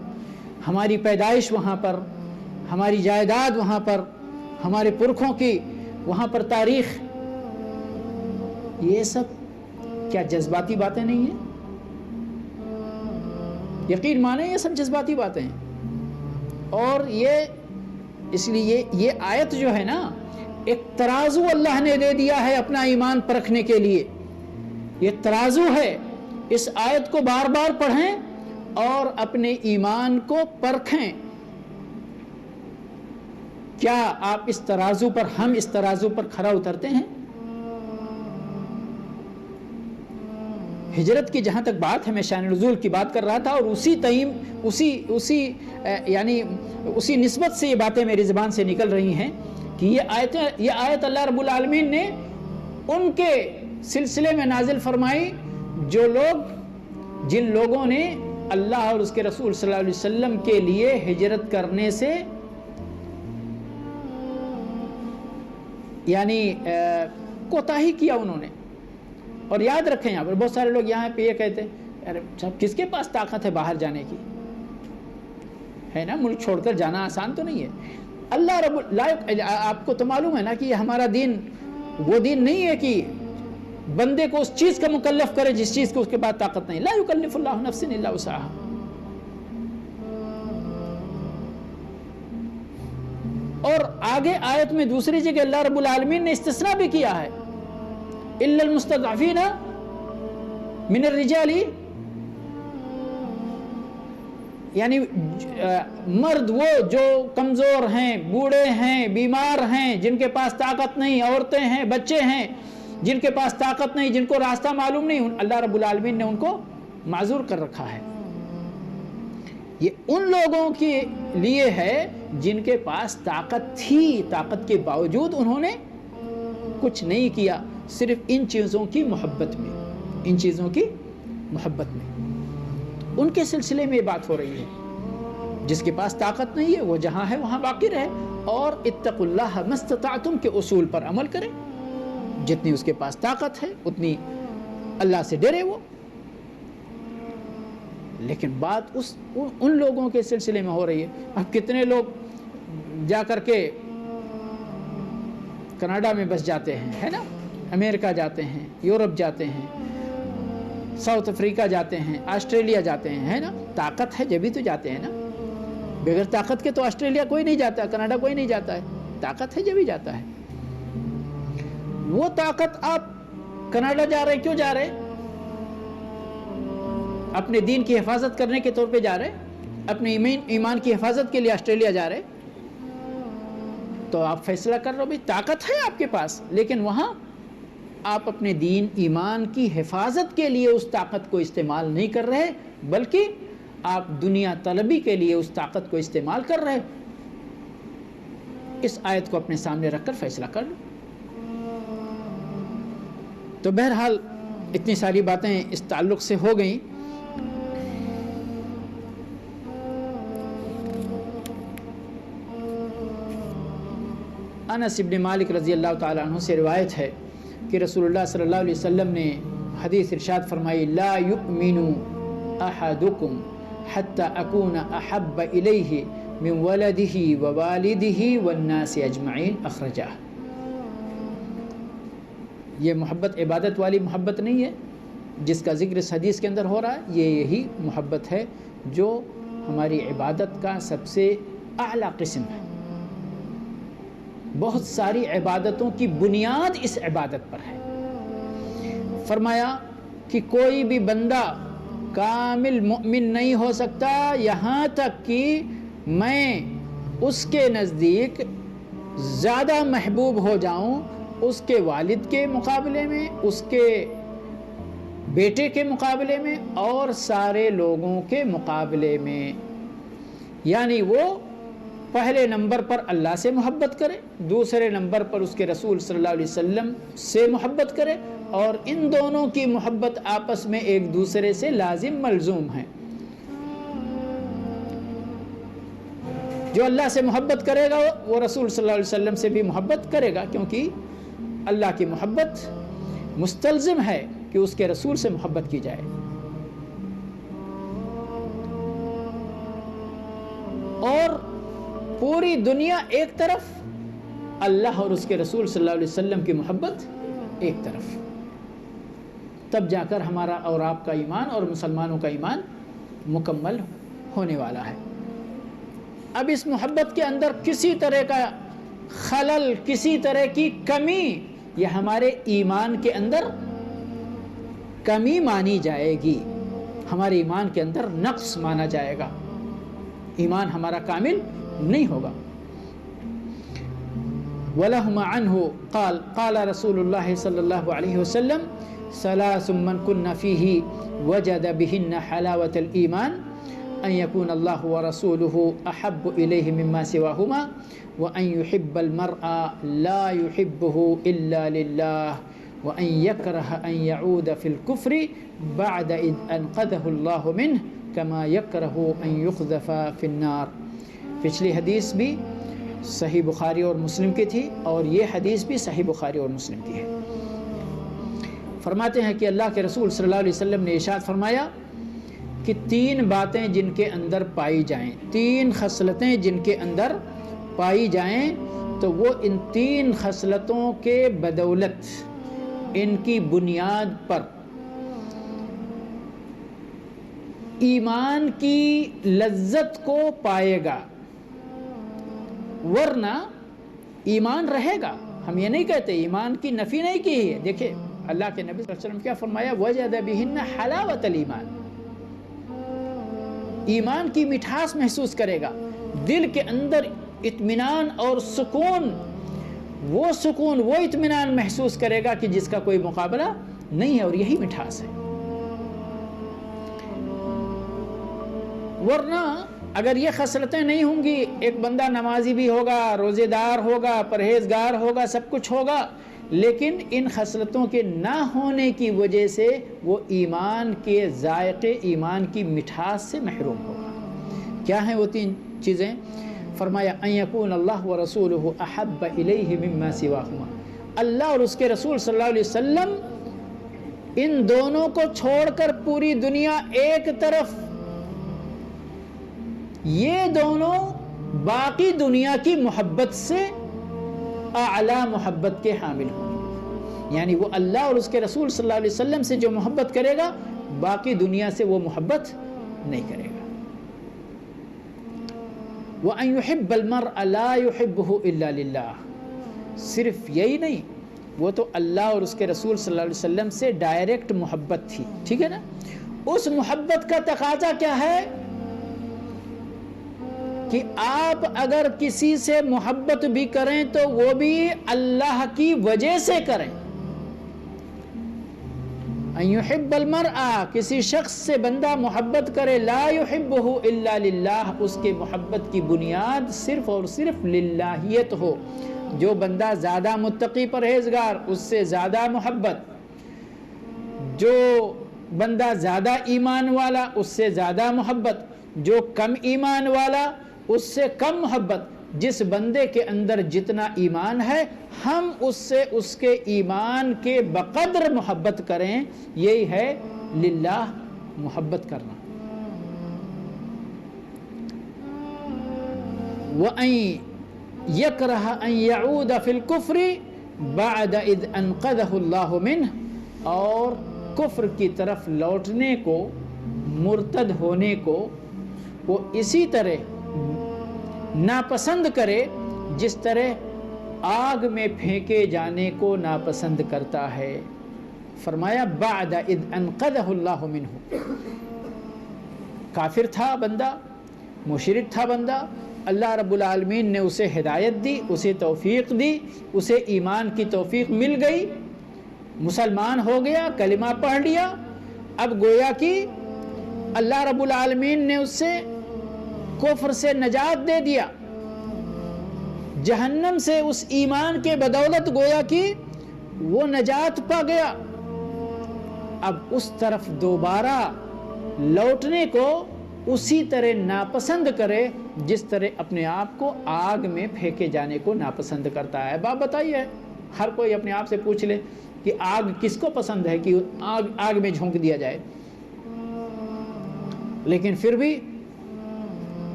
ہماری پیدائش وہاں پر، ہماری جائیداد وہاں پر، ہمارے پرکھوں کی وہاں پر تاریخ. یہ سب کیا جذباتی باتیں نہیں ہیں؟ یقین مانیں یہ سب جذباتی باتیں ہیں. اور یہ اس لیے یہ آیت جو ہے نا، ایک ترازو اللہ نے دے دیا ہے اپنا ایمان پرکھنے کے لیے. یہ ترازو ہے. اس آیت کو بار بار پڑھیں اور اپنے ایمان کو پرکھیں. کیا آپ اس ترازو پر، ہم اس ترازو پر کھرا اترتے ہیں؟ ہجرت کی جہاں تک بات ہے، میں شان نزول کی بات کر رہا تھا، اور اسی نسبت سے یہ باتیں میری زبان سے نکل رہی ہیں کہ یہ آیت اللہ رب العالمین نے ان کے سلسلے میں نازل فرمائی جن لوگوں نے اللہ اور اس کے رسول صلی اللہ علیہ وسلم کے لیے ہجرت کرنے سے یعنی کوتاہی کیا انہوں نے. اور یاد رکھیں یہاں پر بہت سارے لوگ یہاں پہ یہ کہتے ہیں ارے صاحب کس کے پاس طاقت ہے باہر جانے کی؟ ہے نا، ملک چھوڑ کر جانا آسان تو نہیں ہے. اللہ آپ کو تو معلوم ہے نا کہ یہ ہمارا دین وہ دین نہیں ہے کہ بندے کو اس چیز کا مکلف کرے جس چیز کو اس کے بعد طاقت نہیں. لا یکلف اللہ نفسا الا وسعها. اور آگے آیت میں دوسری جگہ اللہ رب العالمین نے استثناء بھی کیا ہے، الا المستضعفین من الرجال، یعنی مرد وہ جو کمزور ہیں، بوڑھے ہیں، بیمار ہیں، جن کے پاس طاقت نہیں، عورتیں ہیں، بچے ہیں جن کے پاس طاقت نہیں، جن کو راستہ معلوم نہیں، اللہ رب العالمین نے ان کو معذور کر رکھا ہے. یہ ان لوگوں کے لیے ہے جن کے پاس طاقت تھی، طاقت کے باوجود انہوں نے کچھ نہیں کیا، صرف ان چیزوں کی محبت میں. ان کے سلسلے میں یہ بات ہو رہی ہے. جس کے پاس طاقت نہیں ہے وہ جہاں ہے وہاں باقی رہے، اور اتقوا اللہ ما استطعتم کے اصول پر عمل کرے. جتنی اس کے پاس طاقت ہے اتنی اللہ سے ڈرے وہ. لیکن بات ان لوگوں کے سلسلے میں ہو رہی ہے. اب کتنے لوگ جا کر کے کینیڈا میں بس جاتے ہیں، ہے نا، امریکہ جاتے ہیں، یورپ جاتے ہیں، ساؤتھ افریقہ جاتے ہیں، آسٹریلیا جاتے ہیں، ہے نا. طاقت ہے جبھی تو جاتے ہیں نا. بغیر طاقت کے تو آسٹریلیا کوئی نہیں جاتا، کینیڈا کوئی نہیں جاتا ہے. طاقت ہے جبھی جاتا ہے. وہ طاقت آپ کینیڈا جا رہے کیوں جا رہے؟ اپنے دین کی حفاظت کرنے کے طور پہ جا رہے، اپنے ایمان کی حفاظت کے لیے آسٹریلیا جا رہے. تو آپ فیصلہ کر رہے ہو، طاقت ہے آپ کے پاس، لیکن وہاں آپ اپنے دین ایمان کی حفاظت کے لیے اس طاقت کو استعمال نہیں کر رہے، بلکہ آپ دنیا طلبی کے لیے اس طاقت کو استعمال کر رہے. اس آیت کو اپنے سامنے رکھ کر فیصلہ کر لو. تو بہرحال اتنی ساری باتیں اس تعلق سے ہو گئیں. انس ابن مالک رضی اللہ تعالیٰ عنہ سے روایت ہے کہ رسول اللہ صلی اللہ علیہ وسلم نے حدیث ارشاد فرمائی، لا یؤمن احدکم حتی اکون احب الیہ من ولدہ ووالدہ والناس اجمعین، اخرجہ. یہ محبت عبادت والی محبت نہیں ہے جس کا ذکر اس حدیث کے اندر ہو رہا ہے. یہ یہی محبت ہے جو ہماری عبادت کا سب سے اعلیٰ قسم ہے. بہت ساری عبادتوں کی بنیاد اس عبادت پر ہے. فرمایا کہ کوئی بھی بندہ کامل مؤمن نہیں ہو سکتا یہاں تک کہ میں اس کے نزدیک زیادہ محبوب ہو جاؤں اس کے والد کے مقابلے میں، اس کے بیٹے کے مقابلے میں، اور سارے لوگوں کے مقابلے میں. یعنی وہ پہلے نمبر پر اللہ سے محبت کرے، دوسرے نمبر پر اس کے رسول صلی اللہ علیہ وسلم سے محبت کرے، اور ان دونوں کی محبت آپس میں ایک دوسرے سے لازم ملزوم ہے. جو اللہ سے محبت کرے گا وہ رسول صلی اللہ علیہ وسلم سے بھی محبت کرے گا، کیونکہ اللہ کی محبت مستلزم ہے کہ اس کے رسول سے محبت کی جائے. اور پوری دنیا ایک طرف، اللہ اور اس کے رسول صلی اللہ علیہ وسلم کی محبت ایک طرف. تب جا کر ہمارا اور آپ کا ایمان اور مسلمانوں کا ایمان مکمل ہونے والا ہے. اب اس محبت کے اندر کسی طرح کا خلل، کسی طرح کی کمی، یہ ہمارے ایمان کے اندر کمی مانی جائے گی، ہمارے ایمان کے اندر نقص مانا جائے گا، ایمان ہمارا کامل نہیں ہوگا. وَلَهُمَ عَنْهُ قال قال رسول اللہ صلی اللہ علیہ وسلم ثلاث من كن فيه وجد بهن حلاوة الإيمان أن يكون الله ورسوله أحب إليه مما سواهما وأن يحب المرء لا يحبه إلا لله وأن يكره أن يعود في الكفر بعد إذ أنقذه الله منه كما يكره أن يقذف في النار. پچھلی حدیث بھی صحیح بخاری اور مسلم کی تھی اور یہ حدیث بھی صحیح بخاری اور مسلم کی ہے. فرماتے ہیں کہ اللہ کے رسول صلی اللہ علیہ وسلم نے ارشاد فرمایا کہ 3 باتیں جن کے اندر پائی جائیں، 3 خصلتیں جن کے اندر پائی جائیں تو وہ ان 3 خصلتوں کے بدولت، ان کی بنیاد پر ایمان کی لذت کو پائے گا، ورنہ ایمان رہے گا. ہم یہ نہیں کہتے، ایمان کی نفی نہیں کی ہے. دیکھیں اللہ کے نبی صلی اللہ علیہ وسلم کیا فرمایا، وجد بہن حلاوت الایمان، ایمان کی مٹھاس محسوس کرے گا، دل کے اندر اطمینان اور سکون، وہ اطمینان محسوس کرے گا کہ جس کا کوئی مقابلہ نہیں ہے، اور یہی مٹھاس ہے. ورنہ اگر یہ خصلتیں نہیں ہوں گی، ایک بندہ نمازی بھی ہوگا، روزے دار ہوگا، پرہیزگار ہوگا، سب کچھ ہوگا، لیکن ان خصلتوں کے نہ ہونے کی وجہ سے وہ ایمان کے ذائقے، ایمان کی مٹھاس سے محروم ہوگا. کیا ہیں وہ 3 چیزیں؟ فرمایا ان یکون اللہ ورسولہ احب الیہ مما سواہما، اللہ اور اس کے رسول صلی اللہ علیہ وسلم ان دونوں کو چھوڑ کر پوری دنیا ایک طرف، یہ دونوں باقی دنیا کی محبت سے اعلیٰ محبت کے حامل ہوں. یعنی وہ اللہ اور اس کے رسول صلی اللہ علیہ وسلم سے جو محبت کرے گا، باقی دنیا سے وہ محبت نہیں کرے گا. وَأَن يُحِبَّ الْمَرْءَ لَا يُحِبُّهُ إِلَّا لِلَّهِ، صرف یہی نہیں، وہ تو اللہ اور اس کے رسول صلی اللہ علیہ وسلم سے ڈائریکٹ محبت تھی. ٹھیک ہے نا؟ اس محبت کا تقاضا کیا ہے کہ آپ اگر کسی سے محبت بھی کریں تو وہ بھی اللہ کی وجہ سے کریں. ان یحب المرء، کسی شخص سے بندہ محبت کرے، لا یحبہ الا للہ، اس کے محبت کی بنیاد صرف اور صرف للہیت ہو. جو بندہ زیادہ متقی پرہیزگار، اس سے زیادہ محبت، جو بندہ زیادہ ایمان والا، اس سے زیادہ محبت، جو کم ایمان والا، اس سے کم محبت. جس بندے کے اندر جتنا ایمان ہے، ہم اس سے اس کے ایمان کے بقدر محبت کریں. یہی ہے للہ محبت کرنا. وَأَن يَكْرَهَ أَن يَعُودَ فِي الْكُفْرِ بَعْدَ إِذْ أَنْقَذَهُ اللَّهُ مِنْهُ، اور کفر کی طرف لوٹنے کو، مرتد ہونے کو وہ اسی طرح ناپسند کرے جس طرح آگ میں پھینکے جانے کو ناپسند کرتا ہے. فرمایا بعد اذ انقذہ اللہ منہ، کافر تھا بندہ، مشرک تھا بندہ، اللہ رب العالمین نے اسے ہدایت دی، اسے توفیق دی، اسے ایمان کی توفیق مل گئی، مسلمان ہو گیا، کلمہ پڑھ لیا. اب گویا کہ اللہ رب العالمین نے اس سے کفر سے نجات دے دیا، جہنم سے اس ایمان کے بدولت گویا کہ وہ نجات پا گیا. اب اس طرف دوبارہ لوٹنے کو اسی طرح ناپسند کرے جس طرح اپنے آپ کو آگ میں پھینکے جانے کو ناپسند کرتا ہے۔ آپ بتائیے، ہر کوئی اپنے آپ سے پوچھ لے کہ آگ کس کو پسند ہے کہ آگ میں جھونک دیا جائے، لیکن پھر بھی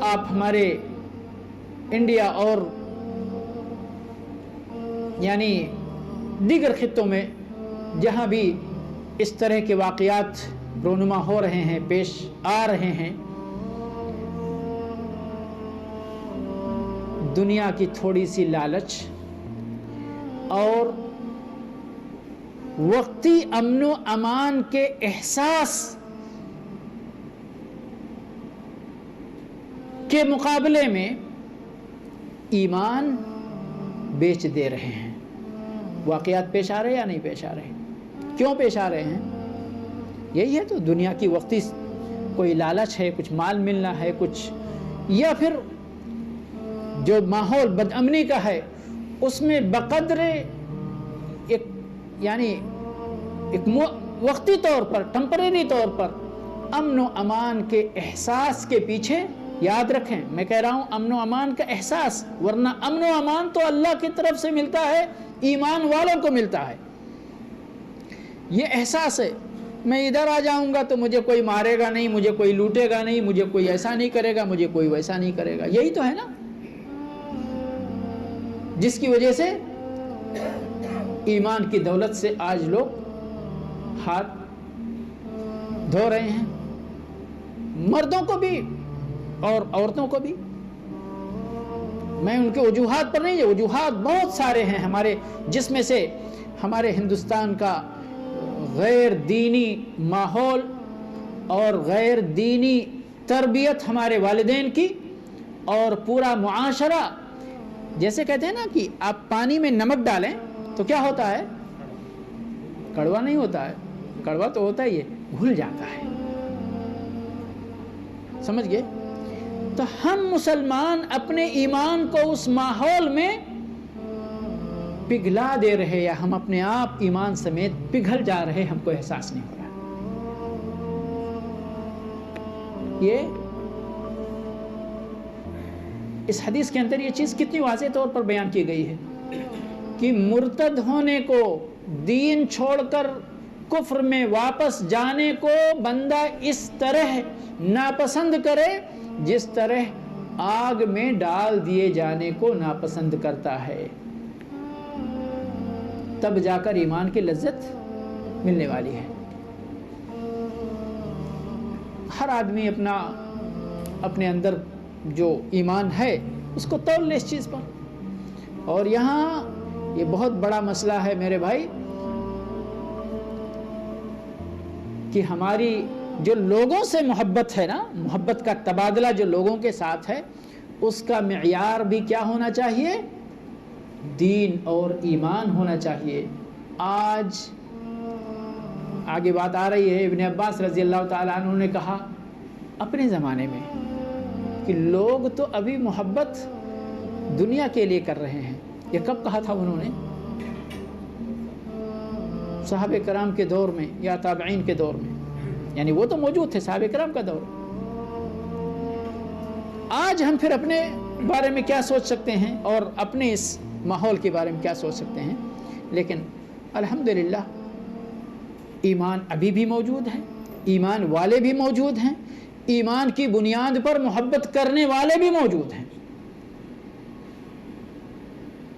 آپ ہمارے انڈیا اور یعنی دیگر خطوں میں جہاں بھی اس طرح کے واقعات رونما ہو رہے ہیں، پیش آ رہے ہیں، دنیا کی تھوڑی سی لالچ اور وقتی امن و امان کے احساس کے مقابلے میں ایمان بیچ دے رہے ہیں۔ واقعات پیش آ رہے ہیں یا نہیں پیش آ رہے ہیں؟ کیوں پیش آ رہے ہیں؟ یہی ہے تو دنیا کی وقتی کوئی لالچ ہے، کچھ مال ملنا ہے، کچھ، یا پھر جو ماحول بد امنی کا ہے اس میں بقدر ایک وقتی طور پر، ٹمپریری طور پر امن و امان کے احساس کے پیچھے، یاد رکھیں میں کہہ رہا ہوں امن و امان کا احساس، ورنہ امن و امان تو اللہ کی طرف سے ملتا ہے، ایمان والوں کو ملتا ہے۔ یہ احساس ہے میں ادھر آ جاؤں گا تو مجھے کوئی مارے گا نہیں، مجھے کوئی لوٹے گا نہیں، مجھے کوئی ایسا نہیں کرے گا، مجھے کوئی ویسا نہیں کرے گا، یہی تو ہے نا جس کی وجہ سے ایمان کی دولت سے آج لوگ ہاتھ دھو رہے ہیں، مردوں کو بھی اور عورتوں کو بھی۔ میں ان کے وجوہات پر نہیں، وجوہات بہت سارے ہیں ہمارے، جس میں سے ہمارے ہندوستان کا غیر دینی ماحول اور غیر دینی تربیت ہمارے والدین کی، اور پورا معاشرہ، جیسے کہتے ہیں نا کہ آپ پانی میں نمک ڈالیں تو کیا ہوتا ہے؟ کڑوا نہیں ہوتا ہے، کڑوا تو ہوتا ہی ہے، گھل جاتا ہے، سمجھ گئے؟ تو ہم مسلمان اپنے ایمان کو اس ماحول میں پگھلا دے رہے، یا ہم اپنے آپ ایمان سمیت پگھل جا رہے، ہم کو احساس نہیں ہو رہا۔ یہ اس حدیث کے اندر یہ چیز کتنی واضح طور پر بیان کی گئی ہے کہ مرتد ہونے کو، دین چھوڑ کر کفر میں واپس جانے کو بندہ اس طرح ناپسند کرے جس طرح آگ میں ڈال دیے جانے کو ناپسند کرتا ہے، تب جا کر ایمان کی لذت ملنے والی ہے۔ ہر آدمی اپنے اندر جو ایمان ہے اس کو تول لے اس چیز پر۔ اور یہاں یہ بہت بڑا مسئلہ ہے میرے بھائی کہ ہماری جو لوگوں سے محبت ہے نا، محبت کا تبادلہ جو لوگوں کے ساتھ ہے، اس کا معیار بھی کیا ہونا چاہیے؟ دین اور ایمان ہونا چاہیے۔ آج آگے بات آ رہی ہے، ابن عباس رضی اللہ تعالیٰ عنہ نے کہا اپنے زمانے میں کہ لوگ تو ابھی محبت دنیا کے لیے کر رہے ہیں۔ یہ کب کہا تھا انہوں نے؟ صحابہ کرام کے دور میں یا تابعین کے دور میں، یعنی وہ تو موجود تھے صحابہ کرام کا دور۔ آج ہم پھر اپنے بارے میں کیا سوچ سکتے ہیں اور اپنے اس ماحول کے بارے میں کیا سوچ سکتے ہیں؟ لیکن الحمدللہ ایمان ابھی بھی موجود ہے، ایمان والے بھی موجود ہیں، ایمان کی بنیاد پر محبت کرنے والے بھی موجود ہیں،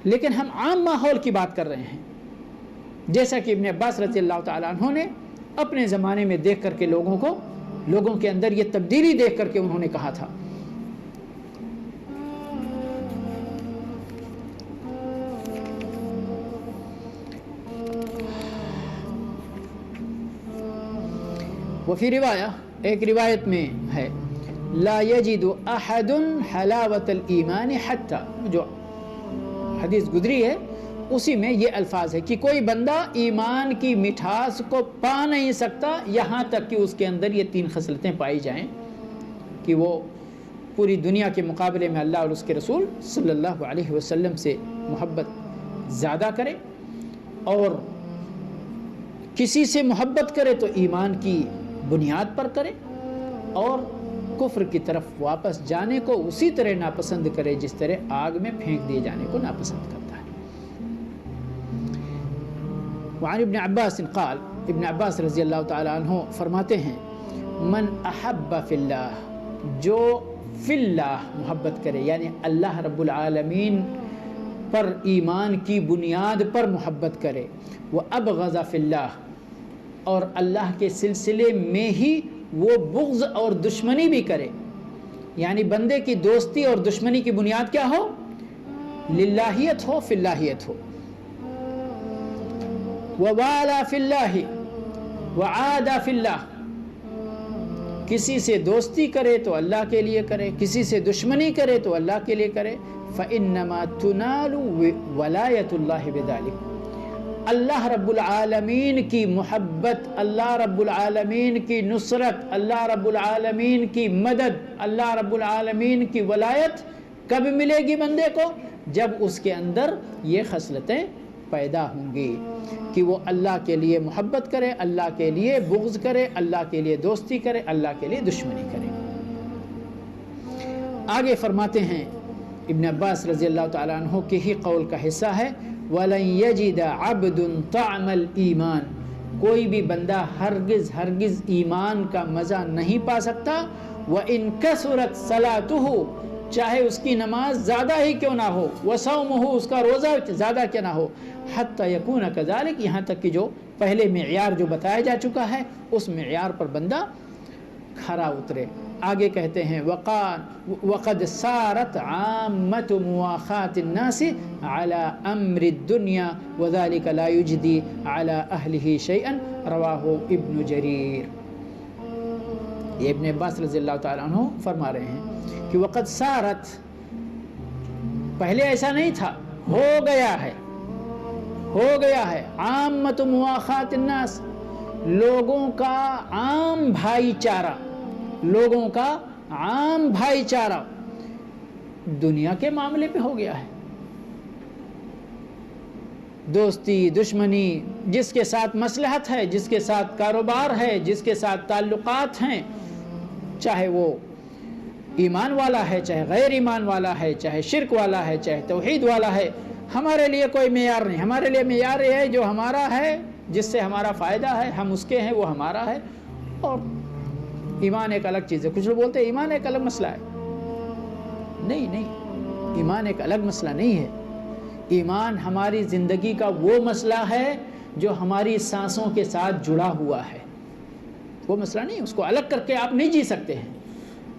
لیکن ہم عام ماحول کی بات کر رہے ہیں، جیسا کہ ابن عباس رضی اللہ تعالیٰ عنہ نے اپنے زمانے میں دیکھ کر کے لوگوں کے اندر یہ تبدیلی دیکھ کر کے انہوں نے کہا تھا۔ وفی روایہ، ایک روایت میں ہے لا یجد احد حلاوت الایمان حتی، جو حدیث گزری ہے اسی میں یہ الفاظ ہے کہ کوئی بندہ ایمان کی مٹھاس کو پا نہیں سکتا یہاں تک کہ اس کے اندر یہ 3 خصلتیں پائی جائیں کہ وہ پوری دنیا کے مقابلے میں اللہ اور اس کے رسول صلی اللہ علیہ وسلم سے محبت زیادہ کرے، اور کسی سے محبت کرے تو ایمان کی بنیاد پر کرے، اور کفر کی طرف واپس جانے کو اسی طرح ناپسند کرے جس طرح آگ میں پھینک دیے جانے کو ناپسند کرتا ہے۔ وعن ابن عباس قال، ابن عباس رضی اللہ تعالی عنہ فرماتے ہیں، من احب فی اللہ، جو فی اللہ محبت کرے، یعنی اللہ رب العالمین پر ایمان کی بنیاد پر محبت کرے، وہ ابغض فی اللہ، اور اللہ کے سلسلے میں ہی وہ بغض اور دشمنی بھی کرے، یعنی بندے کی دوستی اور دشمنی کی بنیاد کیا ہو؟ للہیت ہو، فی اللہیت ہو۔ ووالا فی اللہ وعادا فی اللہ، کسی سے دوستی کرے تو اللہ کے لیے کرے، کسی سے دشمنی کرے تو اللہ کے لیے کرے، فإنما تنال ولایت اللہ بذلک، اللہ رب العالمین کی محبت، اللہ رب العالمین کی نصرت، اللہ رب العالمین کی مدد، اللہ رب العالمین کی ولایت کب ملے گی بندے کو؟ جب اس کے اندر یہ خصلتیں پیدا ہوں گی کہ وہ اللہ کے لیے محبت کرے، اللہ کے لیے بغض کرے، اللہ کے لیے دوستی کرے، اللہ کے لیے دشمنی کرے۔ آگے فرماتے ہیں ابن عباس رضی اللہ تعالیٰ عنہ کے ہی قول کا حصہ ہے، وَلَن يَجِدَ عَبْدٌ طَعْمَ الْإِيمَانِ، کوئی بھی بندہ ہرگز ایمان کا مزہ نہیں پا سکتا، وَإِن كَثُرَتْ صَلَاتُهُ، چاہے اس کی نماز زیادہ ہی کیوں نہ ہو، وَصَوْمُهُ، اس کا روزہ زیادہ کیوں نہ ہو، حَتَّى يَكُونَ كَذَلِكَ، یہاں تک کہ جو پہلے معیار جو بتایا جا چکا ہے اس معیار پر بندہ کھرا اترے۔ آگے کہتے ہیں وَقَدْ سَارَتْ عَامَّةُ مُوَاخَاةِ النَّاسِ عَلَى أَمْرِ الدُّنْيَا وَذَلِكَ لَا يُجْدِي عَلَى أَهْلِهِ شَيْئًا، رواہ ابن جریر۔ یہ ابن عباس رضی اللہ تعالیٰ عنہ فرما رہے ہیں کہ وقد سارت، پہلے ایسا نہیں تھا، ہو گیا ہے عامۃ مواخات الناس، لوگوں کا عام بھائی چارہ دنیا کے معاملے پہ ہو گیا ہے۔ دوستی دشمنی، جس کے ساتھ مصلحت ہے، جس کے ساتھ کاروبار ہے، جس کے ساتھ تعلقات ہیں، چاہے وہ ایمان والا ہے، چاہے غیر ایمان والا ہے، چاہے شرک والا ہے، چاہے توحید والا ہے، ہمارے لیے کوئی معیار نہیں۔ ہمارے لیے معیار یہ ہے جو ہمارا ہے، جس سے ہمارا فائدہ ہے، ہم اس کے ہیں، وہ ہمارا ہے۔ اور ایمان ایک الگ چیز ہے۔ کچھ لوگ بولتے ہیں ایمان ایک الگ مسئلہ ہے۔ نہیں، ایمان ایک الگ مسئلہ نہیں ہے۔ ایمان ہماری زندگی کا وہ مسئلہ ہے جو ہماری سانسوں کے ساتھ جڑا ہوا ہے، وہ مسئلہ نہیں، اس کو الگ کر کے آپ نہیں جی سکتے ہیں۔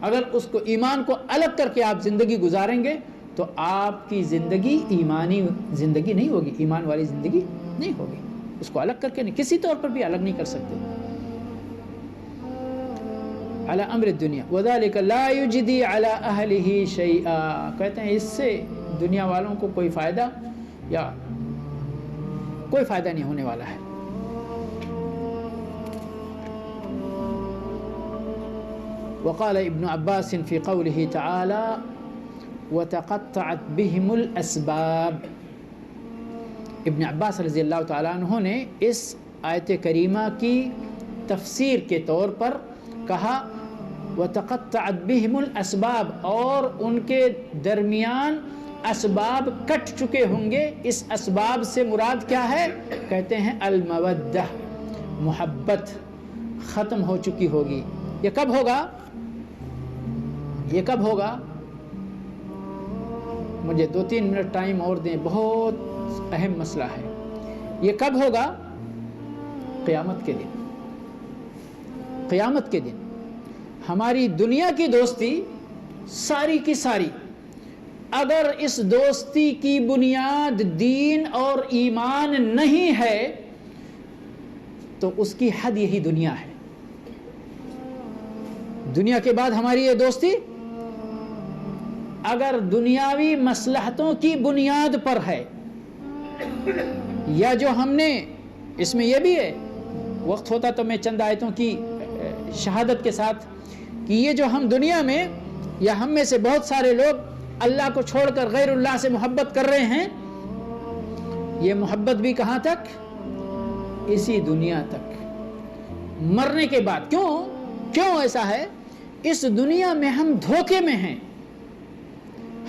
اگر اس کو ایمان کو الگ کر کے آپ زندگی گزاریں گے تو آپ کی زندگی ایمانی زندگی نہیں ہوگی، ایمان والی زندگی نہیں ہوگی۔ اس کو الگ کر کے نہیں، کسی طور پر بھی الگ نہیں کر سکتے۔ علی امر الدنیا وذلک لا یجدی علی اہلہ شیئا، کہتے ہیں اس سے دنیا والوں کو کوئی فائدہ نہیں ہونے والا ہے۔ وقال ابن عباس فی قوله تعالی وتقطعت بهم الاسباب، ابن عباس رضی اللہ تعالیٰ عنہ نے اس آیت کریمہ کی تفسیر کے طور پر کہا وتقطعت بهم الاسباب، اور ان کے درمیان اسباب کٹ چکے ہوں گے۔ اس اسباب سے مراد کیا ہے؟ کہتے ہیں المودہ، محبت ختم ہو چکی ہوگی۔ یہ کب ہوگا؟ مجھے 2-3 منٹ ٹائم اور دیں، بہت اہم مسئلہ ہے۔ یہ کب ہوگا؟ قیامت کے دن ہماری دنیا کی دوستی ساری کی ساری، اگر اس دوستی کی بنیاد دین اور ایمان نہیں ہے تو اس کی حد یہی دنیا ہے۔ دنیا کے بعد ہماری یہ دوستی اگر دنیاوی مصلحتوں کی بنیاد پر ہے، یا جو ہم نے، اس میں یہ بھی ہے، وقت ہوتا تو میں چند آیتوں کی شہادت کے ساتھ، کہ یہ جو ہم دنیا میں یا ہم میں سے بہت سارے لوگ اللہ کو چھوڑ کر غیر اللہ سے محبت کر رہے ہیں، یہ محبت بھی کہاں تک؟ اسی دنیا تک، مرنے کے بعد۔ کیوں ایسا ہے؟ اس دنیا میں ہم دھوکے میں ہیں،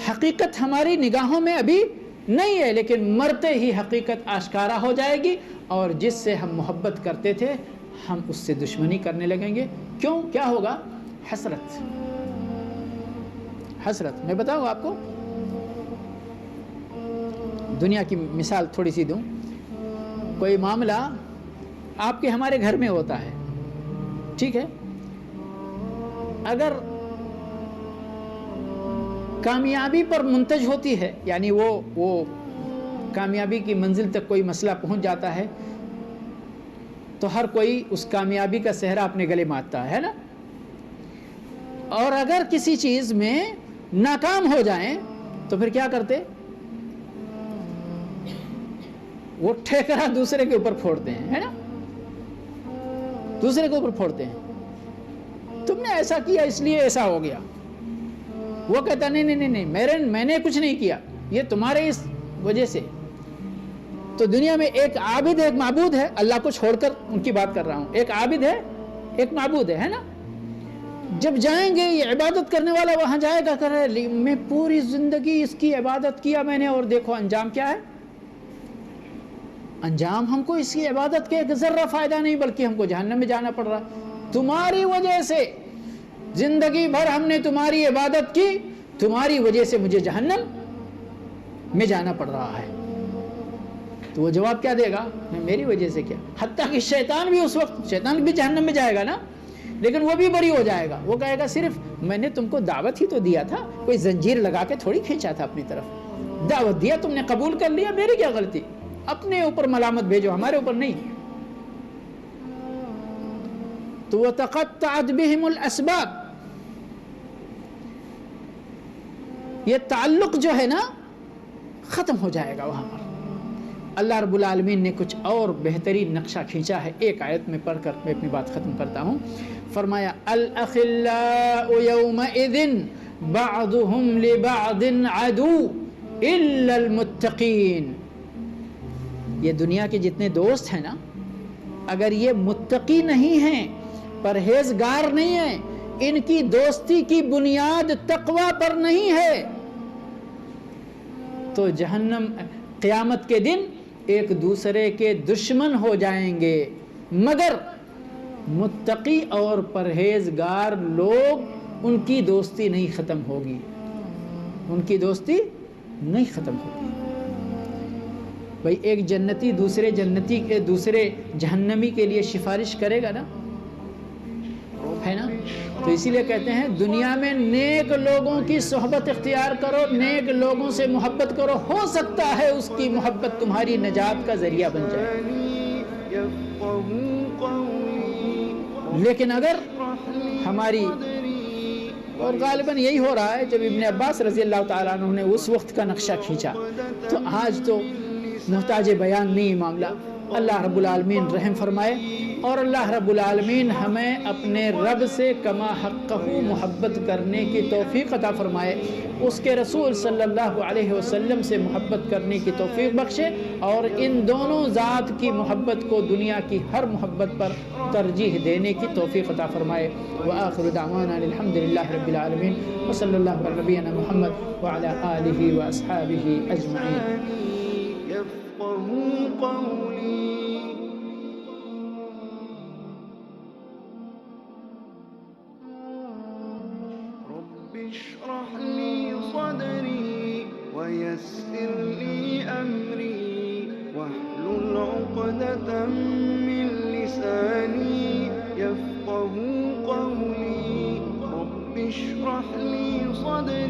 حقیقت ہماری نگاہوں میں ابھی نہیں ہے، لیکن مرتے ہی حقیقت آشکارا ہو جائے گی، اور جس سے ہم محبت کرتے تھے ہم اس سے دشمنی کرنے لگیں گے۔ کیوں؟ کیا ہوگا؟ حسرت۔ میں بتاؤں آپ کو، دنیا کی مثال تھوڑی سی دوں۔ کوئی معاملہ آپ کے ہمارے گھر میں ہوتا ہے، ٹھیک ہے، اگر کامیابی پر منتج ہوتی ہے، یعنی وہ کامیابی کی منزل تک کوئی مسئلہ پہنچ جاتا ہے، تو ہر کوئی اس کامیابی کا صحرا اپنے گلے مارتا ہے نا۔ اور اگر کسی چیز میں ناکام ہو جائیں تو پھر کیا کرتے؟ وہ ٹھیکرا دوسرے کے اوپر پھوڑتے ہیں، ہے نا، دوسرے کے اوپر پھوڑتے ہیں، تم نے ایسا کیا اس لیے ایسا ہو گیا۔ وہ کہتا نہیں، میں نے کچھ نہیں کیا، یہ تمہارے اس وجہ سے۔ تو دنیا میں ایک عابد ہے، ایک معبود ہے، اللہ کو چھوڑ کر ان کی بات کر رہا ہوں، ایک عابد ہے، ایک معبود ہے نا۔ جب جائیں گے یہ عبادت کرنے والا وہاں جائے گا، کہہ رہے میں پوری زندگی اس کی عبادت کیا میں نے، اور دیکھو انجام کیا ہے۔ انجام ہم کو اس کی عبادت کے ایک ذرہ فائدہ نہیں، بلکہ ہم کو جہنم میں جانا پڑ رہا، تمہاری وجہ سے۔ زندگی بھر ہم نے تمہاری عبادت کی، تمہاری وجہ سے مجھے جہنم میں جانا پڑ رہا ہے۔ تو وہ جواب کیا دے گا؟ میری وجہ سے کیا؟ حتیٰ کہ شیطان بھی اس وقت، شیطان بھی جہنم میں جائے گا نا، لیکن وہ بھی بری ہو جائے گا۔ وہ کہے گا صرف میں نے تم کو دعوت ہی تو دیا تھا، کوئی زنجیر لگا کے تھوڑی کھینچا تھا اپنی طرف، دعوت دیا تم نے قبول کر لیا، میری کیا غلطی؟ اپنے اوپر ملامت بھیجو، ہمارے اوپر نہیں۔ تو وَتَقَطَّعَتْ بِهِمُ الْأَسْبَابِ، یہ تعلق جو ہے نا ختم ہو جائے گا وہاں پر۔ اللہ رب العالمین نے کچھ اور بہترین نقشہ کھینچا ہے، ایک آیت میں پڑھ کر میں اپنی بات ختم کرتا ہوں۔ فرمایا الْأَخِلَّاءُ يَوْمَئِذٍ بَعْضُهُمْ لِبَعْضٍ عَدُوٌّ إِلَّا الْمُتَّقِينَ۔ یہ دنیا کے جتنے دوست ہیں نا، اگر یہ متقی نہیں ہیں، پرہیزگار نہیں ہیں، ان کی دوستی کی بنیاد تقوی پر نہیں ہے، تو جہنم قیامت کے دن ایک دوسرے کے دشمن ہو جائیں گے۔ مگر متقی اور پرہیزگار لوگ، ان کی دوستی نہیں ختم ہوگی، ان کی دوستی نہیں ختم ہوگی۔ بھئی ایک جنتی دوسرے جنتی کے، دوسرے جہنمی کے لیے سفارش کرے گا نا، ہے نا؟ تو اسی لیے کہتے ہیں دنیا میں نیک لوگوں کی صحبت اختیار کرو، نیک لوگوں سے محبت کرو، ہو سکتا ہے اس کی محبت تمہاری نجات کا ذریعہ بن جائے۔ لیکن اگر ہماری، اور غالباً یہی ہو رہا ہے، جب ابن عباس رضی اللہ تعالیٰ عنہ نے اس وقت کا نقشہ کھینچا، تو آج تو محتاج بیان نہیں معاملہ۔ اللہ رب العالمین رحم فرمائے، اور اللہ رب العالمین ہمیں اپنے رب سے کما حقہ محبت کرنے کی توفیق عطا فرمائے، اس کے رسول صلی اللہ علیہ وسلم سے محبت کرنے کی توفیق بخشے، اور ان دونوں ذات کی محبت کو دنیا کی ہر محبت پر ترجیح دینے کی توفیق عطا فرمائے۔ وآخر دعوانا الحمدللہ رب العالمین، وصلی اللہ علی نبینا محمد وعلی آلہ واصحابہ اجمعین۔
اشرح لي صدري ويسر لي أمري واحلل عقدة من لساني يفقه قولي رب اشرح لي صدري